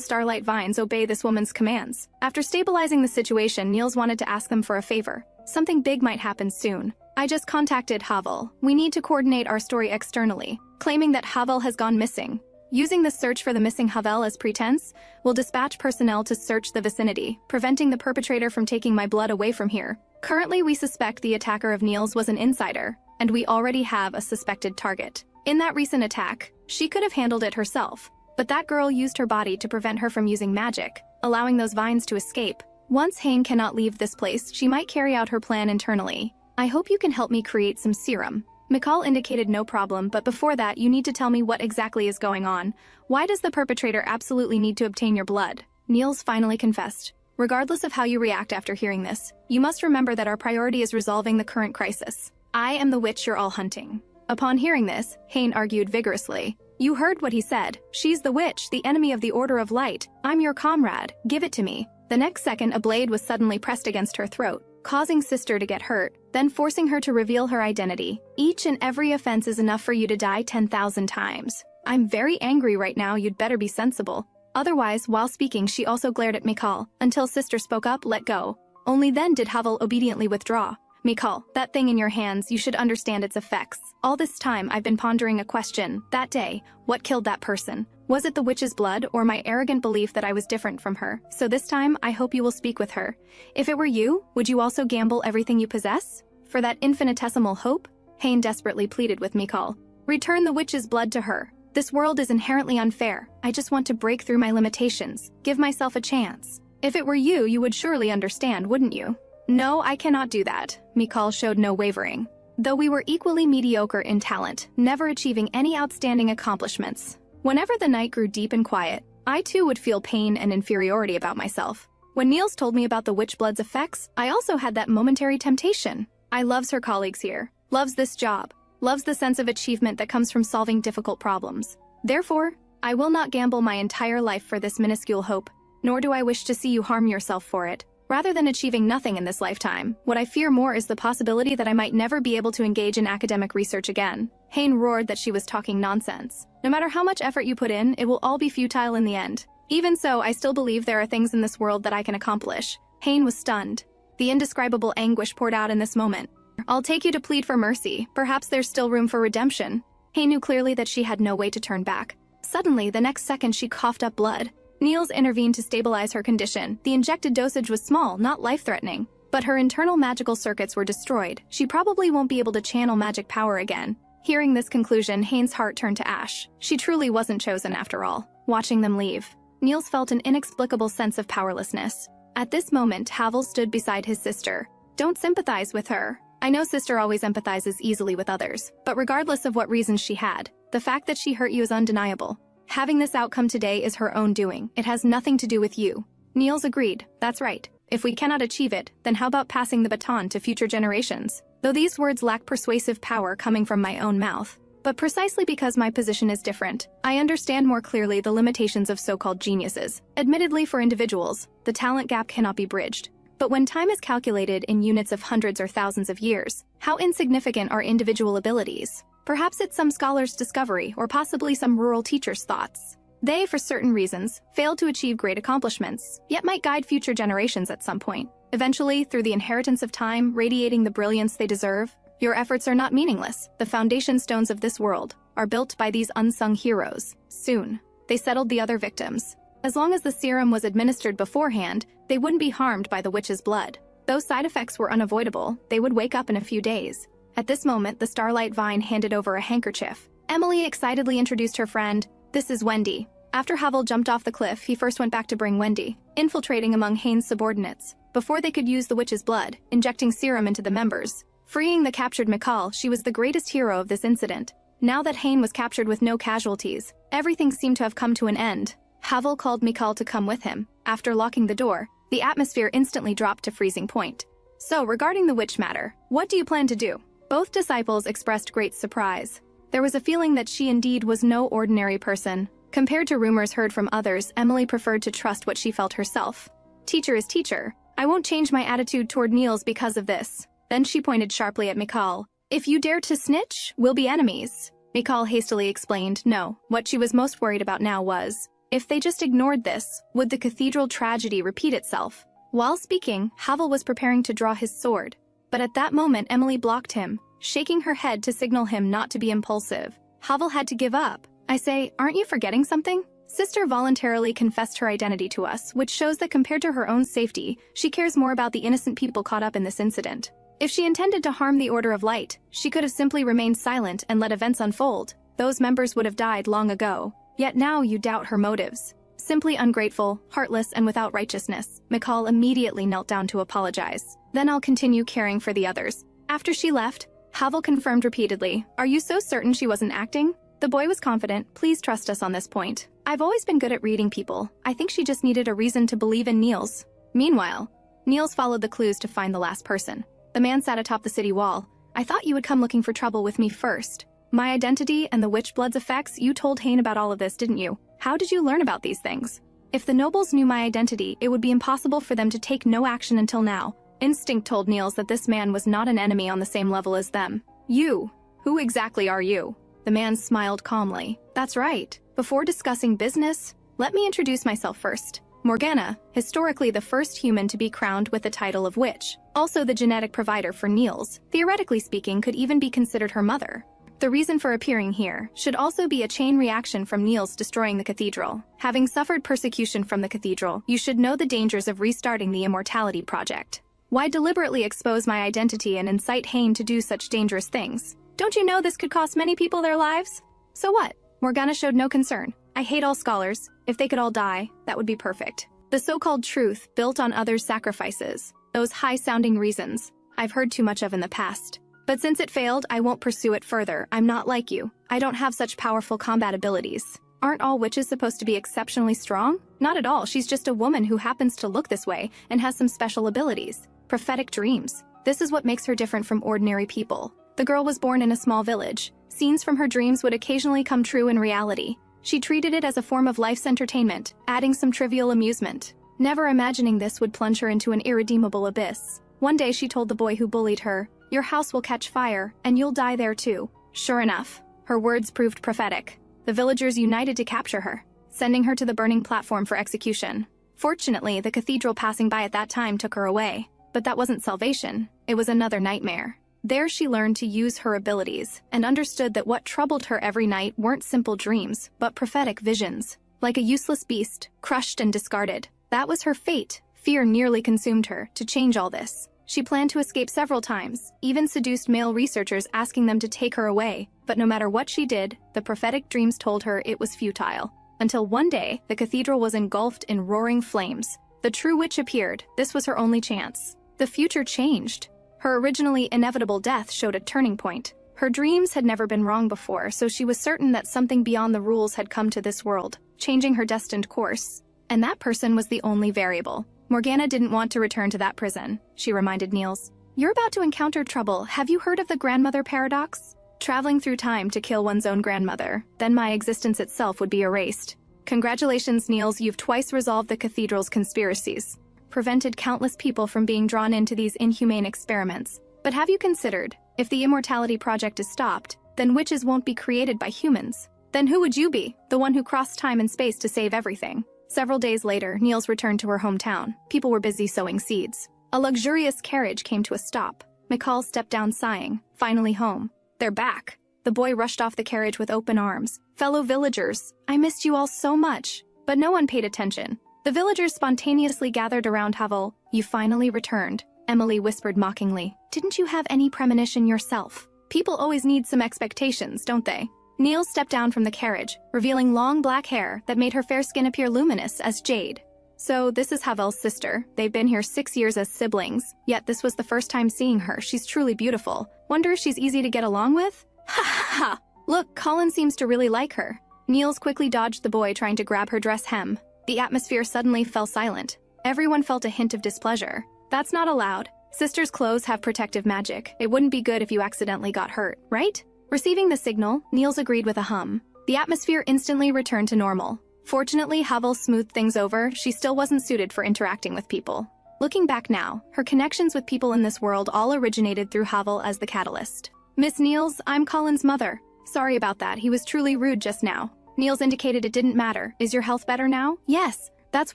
starlight vines obey this woman's commands? After stabilizing the situation, Nils wanted to ask them for a favor. Something big might happen soon. "I just contacted Harwell. We need to coordinate our story externally, claiming that Harwell has gone missing. Using the search for the missing Harwell as pretense, we'll dispatch personnel to search the vicinity, preventing the perpetrator from taking my blood away from here. Currently, we suspect the attacker of Nils was an insider, and we already have a suspected target. In that recent attack, she could have handled it herself, but that girl used her body to prevent her from using magic, allowing those vines to escape. Once Hain cannot leave this place, she might carry out her plan internally. I hope you can help me create some serum." McCall indicated no problem, but before that you need to tell me what exactly is going on. Why does the perpetrator absolutely need to obtain your blood? Nils finally confessed. Regardless of how you react after hearing this, you must remember that our priority is resolving the current crisis. I am the witch you're all hunting. Upon hearing this, Hain argued vigorously. You heard what he said. She's the witch, the enemy of the Order of Light. I'm your comrade. Give it to me. The next second, a blade was suddenly pressed against her throat, causing Sister to get hurt, then forcing her to reveal her identity. Each and every offense is enough for you to die 10,000 times. I'm very angry right now, you'd better be sensible. Otherwise, while speaking, she also glared at Mikal, until Sister spoke up, let go. Only then did Harwell obediently withdraw. Mikal, that thing in your hands, you should understand its effects. All this time, I've been pondering a question. That day, what killed that person? Was it the witch's blood, or my arrogant belief that I was different from her? So this time, I hope you will speak with her. If it were you, would you also gamble everything you possess? For that infinitesimal hope? Hain desperately pleaded with Mikal. Return the witch's blood to her. This world is inherently unfair. I just want to break through my limitations. Give myself a chance. If it were you, you would surely understand, wouldn't you? No, I cannot do that. Mikal showed no wavering. Though we were equally mediocre in talent, never achieving any outstanding accomplishments. Whenever the night grew deep and quiet, I too would feel pain and inferiority about myself. When Nils told me about the witch blood's effects, I also had that momentary temptation. I loves her colleagues here, loves this job, loves the sense of achievement that comes from solving difficult problems. Therefore, I will not gamble my entire life for this minuscule hope, nor do I wish to see you harm yourself for it. Rather than achieving nothing in this lifetime, what I fear more is the possibility that I might never be able to engage in academic research again. Hain roared that she was talking nonsense. No matter how much effort you put in, it will all be futile in the end. Even so, I still believe there are things in this world that I can accomplish. Hain was stunned. The indescribable anguish poured out in this moment. I'll take you to plead for mercy. Perhaps there's still room for redemption. Hain knew clearly that she had no way to turn back. Suddenly, the next second she coughed up blood. Nils intervened to stabilize her condition. The injected dosage was small, not life-threatening. But her internal magical circuits were destroyed. She probably won't be able to channel magic power again. Hearing this conclusion, Hain's heart turned to ash. She truly wasn't chosen after all. Watching them leave, Nils felt an inexplicable sense of powerlessness. At this moment, Harwell stood beside his sister. Don't sympathize with her. I know Sister always empathizes easily with others, but regardless of what reasons she had, the fact that she hurt you is undeniable. Having this outcome today is her own doing. It has nothing to do with you. Nils agreed. That's right. If we cannot achieve it, then how about passing the baton to future generations? Though these words lack persuasive power coming from my own mouth. But precisely because my position is different, I understand more clearly the limitations of so-called geniuses. Admittedly, for individuals, the talent gap cannot be bridged. But when time is calculated in units of hundreds or thousands of years, how insignificant are individual abilities? Perhaps it's some scholar's discovery, or possibly some rural teacher's thoughts. They, for certain reasons, failed to achieve great accomplishments, yet might guide future generations at some point. Eventually, through the inheritance of time, radiating the brilliance they deserve, your efforts are not meaningless. The foundation stones of this world are built by these unsung heroes. Soon, they settled the other victims. As long as the serum was administered beforehand, they wouldn't be harmed by the witch's blood. Though side effects were unavoidable, they would wake up in a few days. At this moment, the Starlight Vine handed over a handkerchief. Emily excitedly introduced her friend. This is Wendy. After Harwell jumped off the cliff, he first went back to bring Wendy, infiltrating among Hain's subordinates, before they could use the witch's blood, injecting serum into the members. Freeing the captured Mikal, she was the greatest hero of this incident. Now that Hain was captured with no casualties, everything seemed to have come to an end. Harwell called Mikal to come with him. After locking the door, the atmosphere instantly dropped to freezing point. So, regarding the witch matter, what do you plan to do? Both disciples expressed great surprise. There was a feeling that she indeed was no ordinary person. Compared to rumors heard from others, Emily preferred to trust what she felt herself. Teacher is teacher. I won't change my attitude toward Nils because of this. Then she pointed sharply at Mikal. If you dare to snitch, we'll be enemies. Mikal hastily explained no. What she was most worried about now was, if they just ignored this, would the cathedral tragedy repeat itself? While speaking, Harwell was preparing to draw his sword. But at that moment, Emily blocked him, shaking her head to signal him not to be impulsive. Harwell had to give up. I say, aren't you forgetting something? Sister voluntarily confessed her identity to us, which shows that compared to her own safety, she cares more about the innocent people caught up in this incident. If she intended to harm the Order of Light, she could have simply remained silent and let events unfold. Those members would have died long ago. Yet now you doubt her motives. Simply ungrateful, heartless, and without righteousness, Mikal immediately knelt down to apologize. Then I'll continue caring for the others. After she left, Harwell confirmed repeatedly. Are you so certain she wasn't acting? The boy was confident. Please trust us on this point. I've always been good at reading people. I think she just needed a reason to believe in Nils. Meanwhile, Nils followed the clues to find the last person. The man sat atop the city wall. I thought you would come looking for trouble with me first. My identity and the witch blood's effects, you told Hain about all of this, didn't you? How did you learn about these things? If the nobles knew my identity, it would be impossible for them to take no action until now. Instinct told Nils that this man was not an enemy on the same level as them. You? Who exactly are you? The man smiled calmly. That's right. Before discussing business, let me introduce myself first. Morgana, historically the first human to be crowned with the title of witch. Also the genetic provider for Nils, theoretically speaking, could even be considered her mother. The reason for appearing here should also be a chain reaction from Nils destroying the cathedral. Having suffered persecution from the cathedral, you should know the dangers of restarting the Immortality Project. Why deliberately expose my identity and incite Hain to do such dangerous things? Don't you know this could cost many people their lives? So what? Morgana showed no concern. I hate all scholars. If they could all die, that would be perfect. The so-called truth built on others' sacrifices. Those high-sounding reasons I've heard too much of in the past. But since it failed, I won't pursue it further. I'm not like you. I don't have such powerful combat abilities. Aren't all witches supposed to be exceptionally strong? Not at all. She's just a woman who happens to look this way and has some special abilities. Prophetic dreams. This is what makes her different from ordinary people. The girl was born in a small village. Scenes from her dreams would occasionally come true in reality. She treated it as a form of life's entertainment, adding some trivial amusement. Never imagining this would plunge her into an irredeemable abyss. One day she told the boy who bullied her, "Your house will catch fire, and you'll die there too." Sure enough, her words proved prophetic. The villagers united to capture her, sending her to the burning platform for execution. Fortunately, the cathedral passing by at that time took her away. But that wasn't salvation, it was another nightmare. There she learned to use her abilities, and understood that what troubled her every night weren't simple dreams, but prophetic visions. Like a useless beast, crushed and discarded. That was her fate. Fear nearly consumed her. To change all this, she planned to escape several times, even seduced male researchers asking them to take her away. But no matter what she did, the prophetic dreams told her it was futile. Until one day, the cathedral was engulfed in roaring flames. The true witch appeared. This was her only chance. The future changed. Her originally inevitable death showed a turning point. Her dreams had never been wrong before, so she was certain that something beyond the rules had come to this world, changing her destined course. And that person was the only variable. Morgana didn't want to return to that prison, she reminded Nils. You're about to encounter trouble. Have you heard of the grandmother paradox? Traveling through time to kill one's own grandmother, then my existence itself would be erased. Congratulations, Nils, you've twice resolved the cathedral's conspiracies. Prevented countless people from being drawn into these inhumane experiments. But have you considered, if the Immortality Project is stopped, then witches won't be created by humans. Then who would you be? The one who crossed time and space to save everything. Several days later, Nils returned to her hometown. People were busy sowing seeds. A luxurious carriage came to a stop. McCall stepped down sighing. Finally home. They're back. The boy rushed off the carriage with open arms. Fellow villagers, I missed you all so much. But no one paid attention. The villagers spontaneously gathered around Harwell. You finally returned, Emily whispered mockingly. Didn't you have any premonition yourself? People always need some expectations, don't they? Nils stepped down from the carriage, revealing long black hair that made her fair skin appear luminous as jade. So this is Harwell's sister. They've been here 6 years as siblings, yet this was the first time seeing her. She's truly beautiful. Wonder if she's easy to get along with? Ha ha ha! Look, Colin seems to really like her. Nils quickly dodged the boy trying to grab her dress hem. The atmosphere suddenly fell silent. Everyone felt a hint of displeasure. That's not allowed. Sisters' clothes have protective magic. It wouldn't be good if you accidentally got hurt, right? Receiving the signal, Nils agreed with a hum. The atmosphere instantly returned to normal. Fortunately, Harwell smoothed things over. She still wasn't suited for interacting with people. Looking back now, her connections with people in this world all originated through Harwell as the catalyst. Miss Nils, I'm Colin's mother. Sorry about that. He was truly rude just now. Nils indicated it didn't matter. Is your health better now? Yes. That's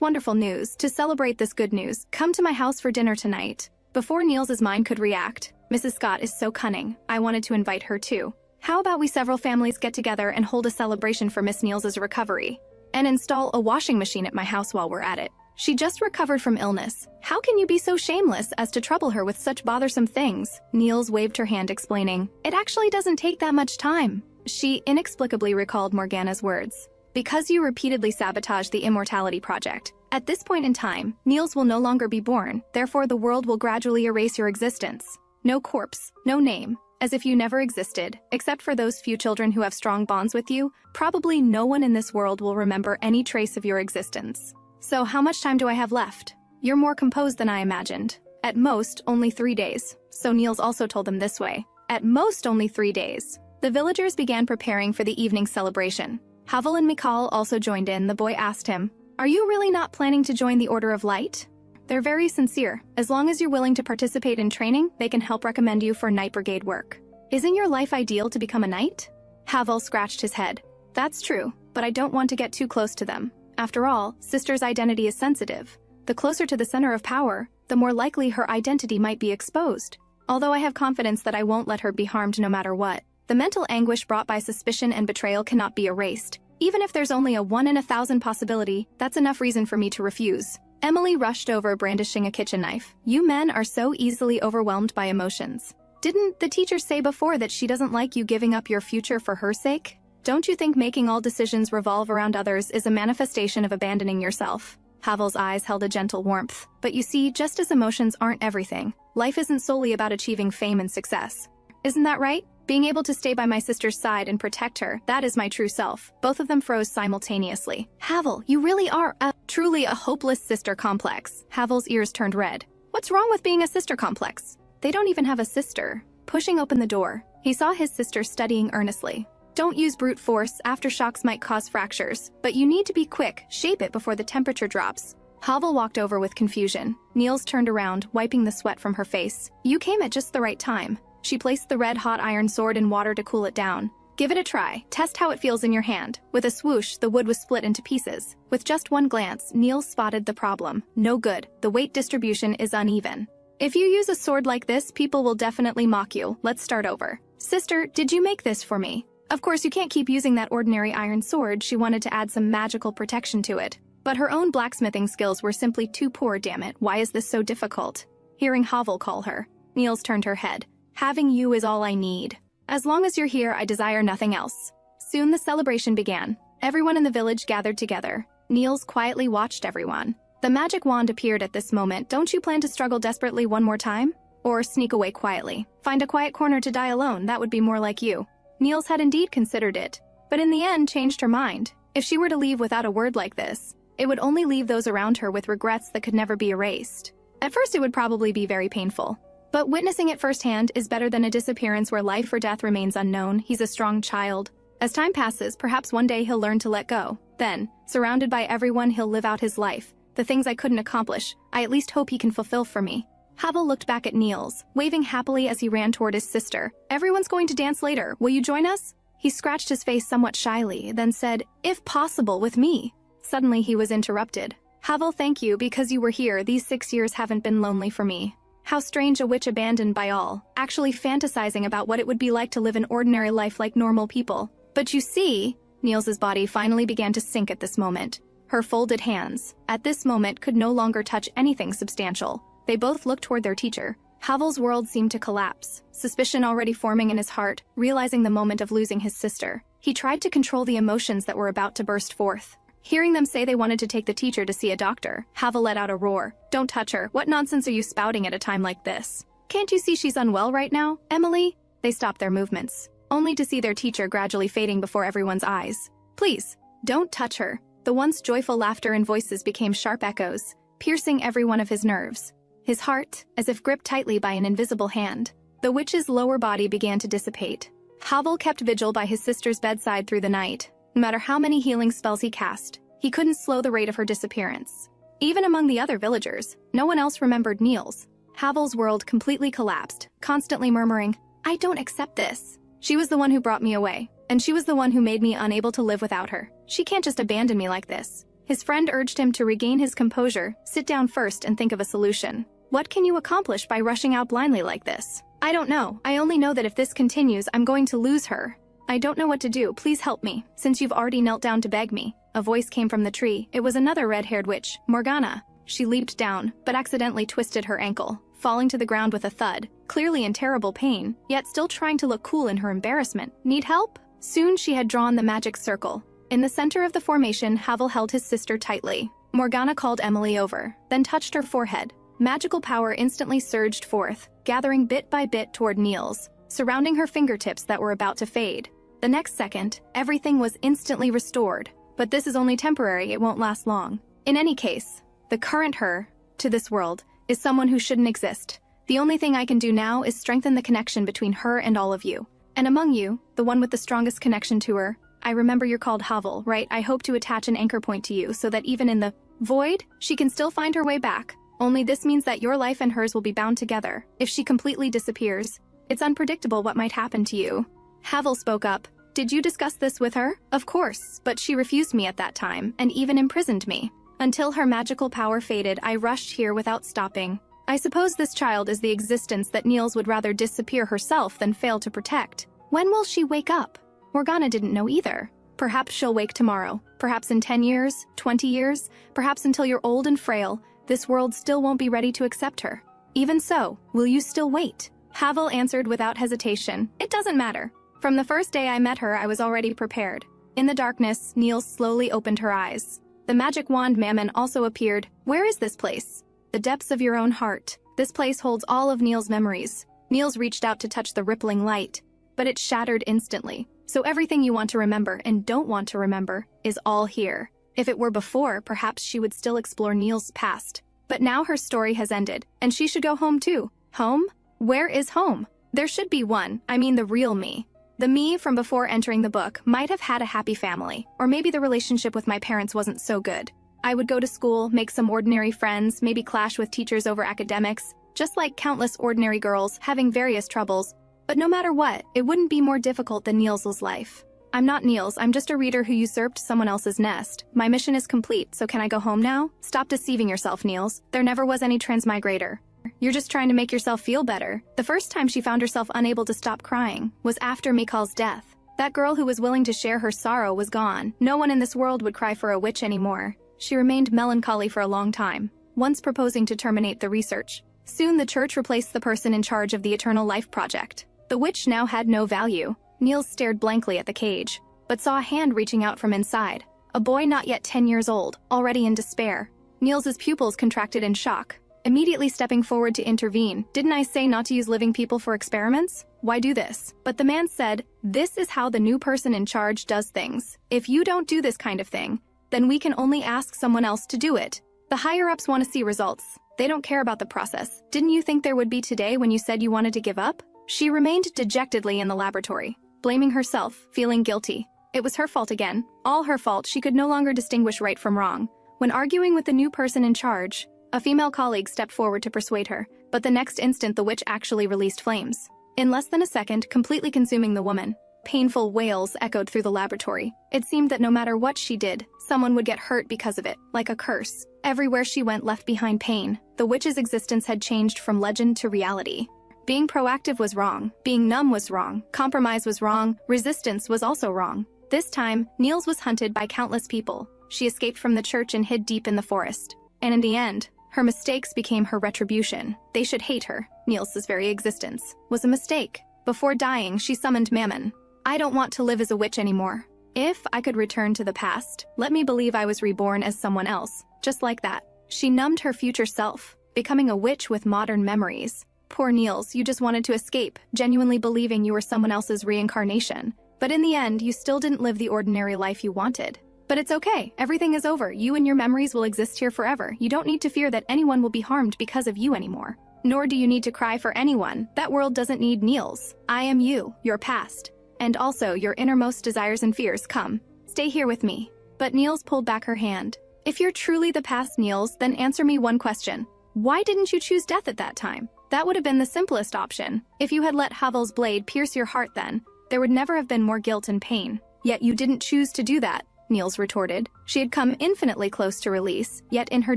wonderful news. To celebrate this good news, come to my house for dinner tonight. Before Nils's mind could react, Mrs. Scott is so cunning. I wanted to invite her too. How about we several families get together and hold a celebration for Miss Nils's recovery? And install a washing machine at my house while we're at it. She just recovered from illness. How can you be so shameless as to trouble her with such bothersome things? Nils waved her hand explaining, it actually doesn't take that much time. She inexplicably recalled Morgana's words. Because you repeatedly sabotaged the Immortality Project. At this point in time, Nils will no longer be born, therefore the world will gradually erase your existence. No corpse, no name, as if you never existed. Except for those few children who have strong bonds with you, probably no one in this world will remember any trace of your existence. So how much time do I have left? You're more composed than I imagined. At most, only 3 days. So Nils also told them this way. At most, only 3 days. The villagers began preparing for the evening celebration. Harwell and Mikal also joined in. The boy asked him, "Are you really not planning to join the Order of Light?" They're very sincere. As long as you're willing to participate in training, they can help recommend you for Night Brigade work. Isn't your life ideal to become a knight? Harwell scratched his head. That's true, but I don't want to get too close to them. After all, Sister's identity is sensitive. The closer to the center of power, the more likely her identity might be exposed. Although I have confidence that I won't let her be harmed no matter what. The mental anguish brought by suspicion and betrayal cannot be erased. Even if there's only a 1 in 1,000 possibility, that's enough reason for me to refuse. Emily rushed over, brandishing a kitchen knife. You men are so easily overwhelmed by emotions. Didn't the teacher say before that she doesn't like you giving up your future for her sake? Don't you think making all decisions revolve around others is a manifestation of abandoning yourself? Harwell's eyes held a gentle warmth. But you see, just as emotions aren't everything, life isn't solely about achieving fame and success. Isn't that right? Being able to stay by my sister's side and protect her, that is my true self. Both of them froze simultaneously. Harwell, you really are truly a hopeless sister complex. Harwell's ears turned red. What's wrong with being a sister complex? They don't even have a sister. Pushing open the door, he saw his sister studying earnestly. Don't use brute force, aftershocks might cause fractures, but you need to be quick, shape it before the temperature drops. Harwell walked over with confusion. Nils turned around, wiping the sweat from her face. You came at just the right time. She placed the red-hot iron sword in water to cool it down. Give it a try. Test how it feels in your hand. With a swoosh, the wood was split into pieces. With just one glance, Nils spotted the problem. No good. The weight distribution is uneven. If you use a sword like this, people will definitely mock you. Let's start over. Sister, did you make this for me? Of course, you can't keep using that ordinary iron sword. She wanted to add some magical protection to it. But her own blacksmithing skills were simply too poor, damn it. Why is this so difficult? Hearing Harwell call her, Nils turned her head. Having you is all I need. As long as you're here, I desire nothing else. Soon the celebration began. Everyone in the village gathered together. Nils quietly watched everyone. The magic wand appeared at this moment. Don't you plan to struggle desperately one more time? Or sneak away quietly? Find a quiet corner to die alone, that would be more like you. Nils had indeed considered it, but in the end changed her mind. If she were to leave without a word like this, it would only leave those around her with regrets that could never be erased. At first it would probably be very painful. But witnessing it firsthand is better than a disappearance where life or death remains unknown. He's a strong child. As time passes, perhaps one day he'll learn to let go. Then, surrounded by everyone, he'll live out his life. The things I couldn't accomplish, I at least hope he can fulfill for me. Harwell looked back at Nils, waving happily as he ran toward his sister. Everyone's going to dance later. Will you join us? He scratched his face somewhat shyly, then said, if possible, with me. Suddenly he was interrupted. Harwell, thank you, because you were here. These 6 years haven't been lonely for me. How strange, a witch abandoned by all, actually fantasizing about what it would be like to live an ordinary life like normal people. But you see, Nils's body finally began to sink at this moment. Her folded hands, at this moment, could no longer touch anything substantial. They both looked toward their teacher. Harwell's world seemed to collapse, suspicion already forming in his heart, realizing the moment of losing his sister. He tried to control the emotions that were about to burst forth. Hearing them say they wanted to take the teacher to see a doctor, Harwell let out a roar. Don't touch her. What nonsense are you spouting at a time like this? Can't you see she's unwell right now, Emily? They stopped their movements, only to see their teacher gradually fading before everyone's eyes. Please, don't touch her. The once joyful laughter and voices became sharp echoes, piercing every one of his nerves. His heart, as if gripped tightly by an invisible hand. The witch's lower body began to dissipate. Harwell kept vigil by his sister's bedside through the night. No matter how many healing spells he cast, he couldn't slow the rate of her disappearance. Even among the other villagers, no one else remembered Nils. Harwell's world completely collapsed, constantly murmuring, I don't accept this. She was the one who brought me away, and she was the one who made me unable to live without her. She can't just abandon me like this. His friend urged him to regain his composure, sit down first and think of a solution. What can you accomplish by rushing out blindly like this? I don't know. I only know that if this continues, I'm going to lose her. I don't know what to do. Please help me, since you've already knelt down to beg me. A voice came from the tree. It was another red-haired witch, Morgana. She leaped down, but accidentally twisted her ankle, falling to the ground with a thud, clearly in terrible pain, yet still trying to look cool in her embarrassment. Need help? Soon she had drawn the magic circle. In the center of the formation, Harwell held his sister tightly. Morgana called Emily over, then touched her forehead. Magical power instantly surged forth, gathering bit by bit toward Nils. surrounding her fingertips that were about to fade. The next second, everything was instantly restored. But this is only temporary, it won't last long. In any case, the current her, to this world, is someone who shouldn't exist. The only thing I can do now is strengthen the connection between her and all of you. And among you, the one with the strongest connection to her, I remember you're called Harwell, right? I hope to attach an anchor point to you so that even in the void, she can still find her way back. Only this means that your life and hers will be bound together. If she completely disappears, it's unpredictable what might happen to you. Harwell spoke up. Did you discuss this with her? Of course, but she refused me at that time and even imprisoned me. Until her magical power faded, I rushed here without stopping. I suppose this child is the existence that Nils would rather disappear herself than fail to protect. When will she wake up? Morgana didn't know either. Perhaps she'll wake tomorrow. Perhaps in 10 years, 20 years, perhaps until you're old and frail, this world still won't be ready to accept her. Even so, will you still wait? Harwell answered without hesitation. It doesn't matter. From the first day I met her, I was already prepared. In the darkness, Nils slowly opened her eyes. The magic wand Mammon also appeared. Where is this place? The depths of your own heart. This place holds all of Nils' memories. Nils reached out to touch the rippling light, but it shattered instantly. So everything you want to remember and don't want to remember is all here. If it were before, perhaps she would still explore Nils' past. But now her story has ended, and she should go home too. Home? Where is home? There should be one, I mean the real me. The me from before entering the book might have had a happy family, or maybe the relationship with my parents wasn't so good. I would go to school, make some ordinary friends, maybe clash with teachers over academics, just like countless ordinary girls having various troubles. But no matter what, it wouldn't be more difficult than Nils' life. I'm not Nils, I'm just a reader who usurped someone else's nest. My mission is complete, so can I go home now? Stop deceiving yourself, Nils. There never was any transmigrator. You're just trying to make yourself feel better. The first time she found herself unable to stop crying was after Mikal's death. That girl who was willing to share her sorrow was gone. No one in this world would cry for a witch anymore. She remained melancholy for a long time, once proposing to terminate the research. Soon the church replaced the person in charge of the Eternal Life Project. The witch now had no value. Nils stared blankly at the cage, but saw a hand reaching out from inside. A boy not yet 10 years old, already in despair. Nils's pupils contracted in shock. Immediately stepping forward to intervene. Didn't I say not to use living people for experiments? Why do this? But the man said, this is how the new person in charge does things. If you don't do this kind of thing, then we can only ask someone else to do it. The higher-ups want to see results. They don't care about the process. Didn't you think there would be today when you said you wanted to give up? She remained dejectedly in the laboratory, blaming herself, feeling guilty. It was her fault again. All her fault. She could no longer distinguish right from wrong. When arguing with the new person in charge, a female colleague stepped forward to persuade her, but the next instant the witch actually released flames. In less than a second, completely consuming the woman. Painful wails echoed through the laboratory. It seemed that no matter what she did, someone would get hurt because of it, like a curse. Everywhere she went left behind pain. The witch's existence had changed from legend to reality. Being proactive was wrong. Being numb was wrong. Compromise was wrong. Resistance was also wrong. This time, Nils was hunted by countless people. She escaped from the church and hid deep in the forest. And in the end, her mistakes became her retribution. They should hate her. Nils's very existence was a mistake. Before dying, she summoned Mammon. I don't want to live as a witch anymore. If I could return to the past, let me believe I was reborn as someone else. Just like that. She numbed her future self, becoming a witch with modern memories. Poor Nils, you just wanted to escape, genuinely believing you were someone else's reincarnation. But in the end, you still didn't live the ordinary life you wanted. But it's okay, everything is over. You and your memories will exist here forever. You don't need to fear that anyone will be harmed because of you anymore. Nor do you need to cry for anyone. That world doesn't need Nils. I am you, your past. And also, your innermost desires and fears. Come, stay here with me. But Nils pulled back her hand. If you're truly the past, Nils, then answer me one question. Why didn't you choose death at that time? That would have been the simplest option. If you had let Harwell's blade pierce your heart then, there would never have been more guilt and pain. Yet you didn't choose to do that, Nils retorted. She had come infinitely close to release, yet in her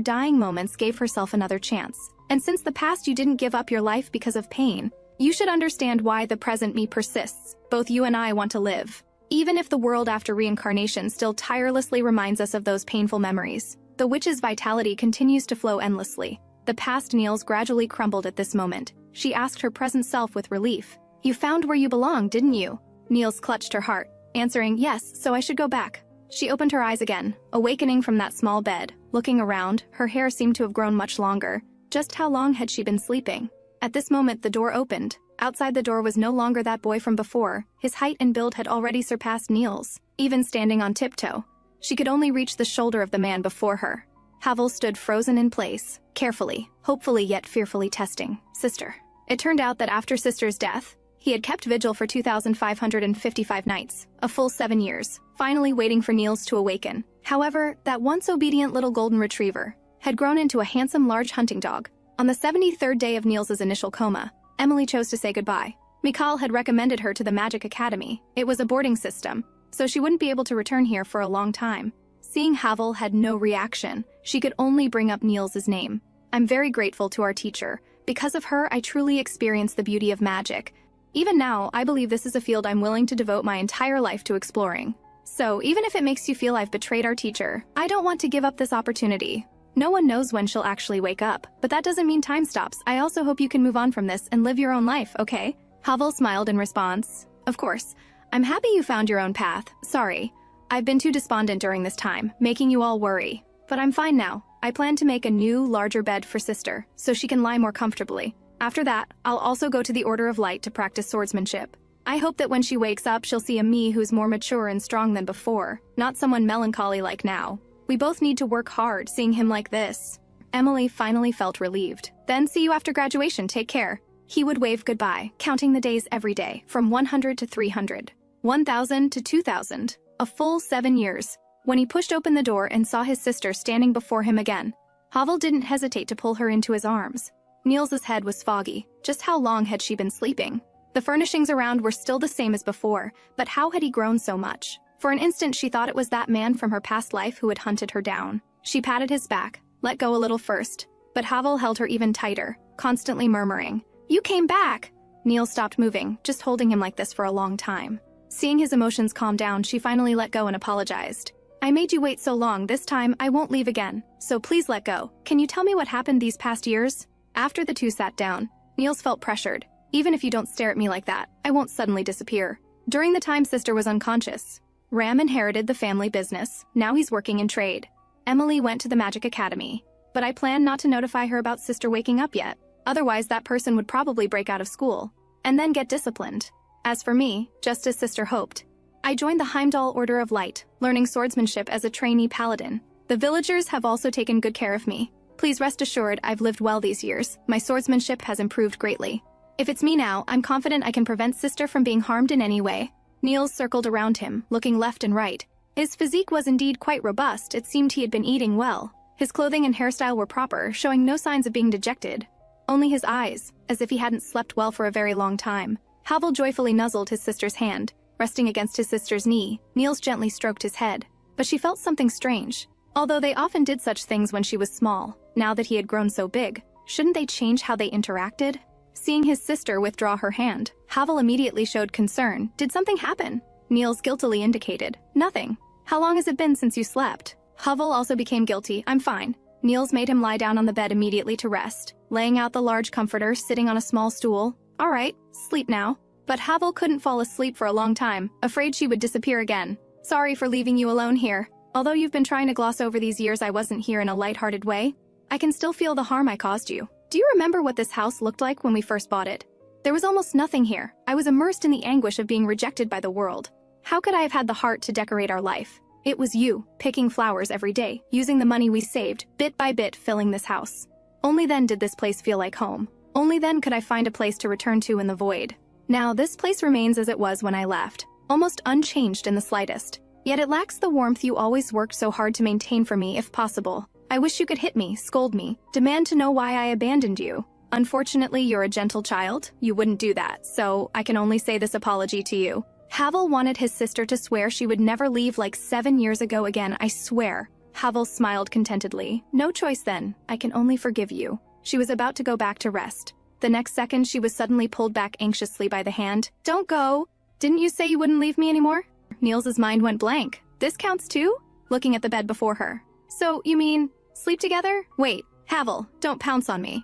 dying moments gave herself another chance. And since the past you didn't give up your life because of pain, you should understand why the present me persists. Both you and I want to live. Even if the world after reincarnation still tirelessly reminds us of those painful memories, the witch's vitality continues to flow endlessly. The past Nils gradually crumbled at this moment. She asked her present self with relief. You found where you belong, didn't you? Nils clutched her heart, answering, yes, so I should go back. She opened her eyes again, awakening from that small bed. Looking around, her hair seemed to have grown much longer. Just how long had she been sleeping? At this moment, the door opened. Outside the door was no longer that boy from before. His height and build had already surpassed Nils, even standing on tiptoe. She could only reach the shoulder of the man before her. Harwell stood frozen in place, carefully, hopefully yet fearfully testing. Sister. It turned out that after Sister's death, he had kept vigil for 2,555 nights, a full 7 years, finally waiting for Nils to awaken. However, that once obedient little golden retriever had grown into a handsome large hunting dog. On the 73rd day of Nils's initial coma, Emily chose to say goodbye. Mikhail had recommended her to the Magic Academy. It was a boarding system, so she wouldn't be able to return here for a long time. Seeing Harwell had no reaction, she could only bring up Nils's name. I'm very grateful to our teacher. Because of her, I truly experienced the beauty of magic. Even now, I believe this is a field I'm willing to devote my entire life to exploring. So, even if it makes you feel I've betrayed our teacher, I don't want to give up this opportunity. No one knows when she'll actually wake up, but that doesn't mean time stops. I also hope you can move on from this and live your own life, okay? Harwell smiled in response. Of course. I'm happy you found your own path. Sorry. I've been too despondent during this time, making you all worry. But I'm fine now. I plan to make a new, larger bed for Sister, so she can lie more comfortably. After that, I'll also go to the Order of Light to practice swordsmanship. I hope that when she wakes up, she'll see a me who's more mature and strong than before, not someone melancholy like now. We both need to work hard, seeing him like this. Emily finally felt relieved. Then see you after graduation, take care. He would wave goodbye, counting the days every day, from 100 to 300, 1,000 to 2,000, a full 7 years. When he pushed open the door and saw his sister standing before him again, Harwell didn't hesitate to pull her into his arms. Nils's head was foggy. Just how long had she been sleeping? The furnishings around were still the same as before, but how had he grown so much? For an instant she thought it was that man from her past life who had hunted her down. She patted his back, let go a little first, but Harwell held her even tighter, constantly murmuring, "You came back!" Nils stopped moving, just holding him like this for a long time. Seeing his emotions calm down, she finally let go and apologized. "I made you wait so long. This time, I won't leave again. So please let go. Can you tell me what happened these past years?" After the two sat down, Nils felt pressured. "Even if you don't stare at me like that, I won't suddenly disappear." During the time Sister was unconscious, Ram inherited the family business. Now he's working in trade. Emily went to the Magic Academy, but I plan not to notify her about Sister waking up yet. Otherwise, that person would probably break out of school and then get disciplined. As for me, just as Sister hoped, I joined the Heimdall Order of Light, learning swordsmanship as a trainee paladin. The villagers have also taken good care of me. Please rest assured I've lived well these years. My swordsmanship has improved greatly. If it's me now, I'm confident I can prevent Sister from being harmed in any way. Nils circled around him, looking left and right. His physique was indeed quite robust. It seemed he had been eating well. His clothing and hairstyle were proper, showing no signs of being dejected. Only his eyes, as if he hadn't slept well for a very long time. Harwell joyfully nuzzled his sister's hand. Resting against his sister's knee, Nils gently stroked his head. But she felt something strange. Although they often did such things when she was small, now that he had grown so big, shouldn't they change how they interacted? Seeing his sister withdraw her hand, Harwell immediately showed concern. Did something happen? Nils guiltily indicated. Nothing. How long has it been since you slept? Harwell also became guilty. I'm fine. Nils made him lie down on the bed immediately to rest, laying out the large comforter sitting on a small stool. All right, sleep now. But Harwell couldn't fall asleep for a long time, afraid she would disappear again. Sorry for leaving you alone here. Although you've been trying to gloss over these years I wasn't here in a lighthearted way, I can still feel the harm I caused you. Do you remember what this house looked like when we first bought it? There was almost nothing here. I was immersed in the anguish of being rejected by the world. How could I have had the heart to decorate our life? It was you, picking flowers every day, using the money we saved, bit by bit filling this house. Only then did this place feel like home. Only then could I find a place to return to in the void. Now, this place remains as it was when I left, almost unchanged in the slightest. Yet it lacks the warmth you always worked so hard to maintain for me, if possible. I wish you could hit me, scold me, demand to know why I abandoned you. Unfortunately, you're a gentle child. You wouldn't do that, so I can only say this apology to you. Harwell wanted his sister to swear she would never leave like 7 years ago again, I swear. Harwell smiled contentedly. No choice then. I can only forgive you. She was about to go back to rest. The next second, she was suddenly pulled back anxiously by the hand. Don't go! Didn't you say you wouldn't leave me anymore? Nils's mind went blank. This counts too? Looking at the bed before her. So, you mean, sleep together? Wait, Harwell, don't pounce on me.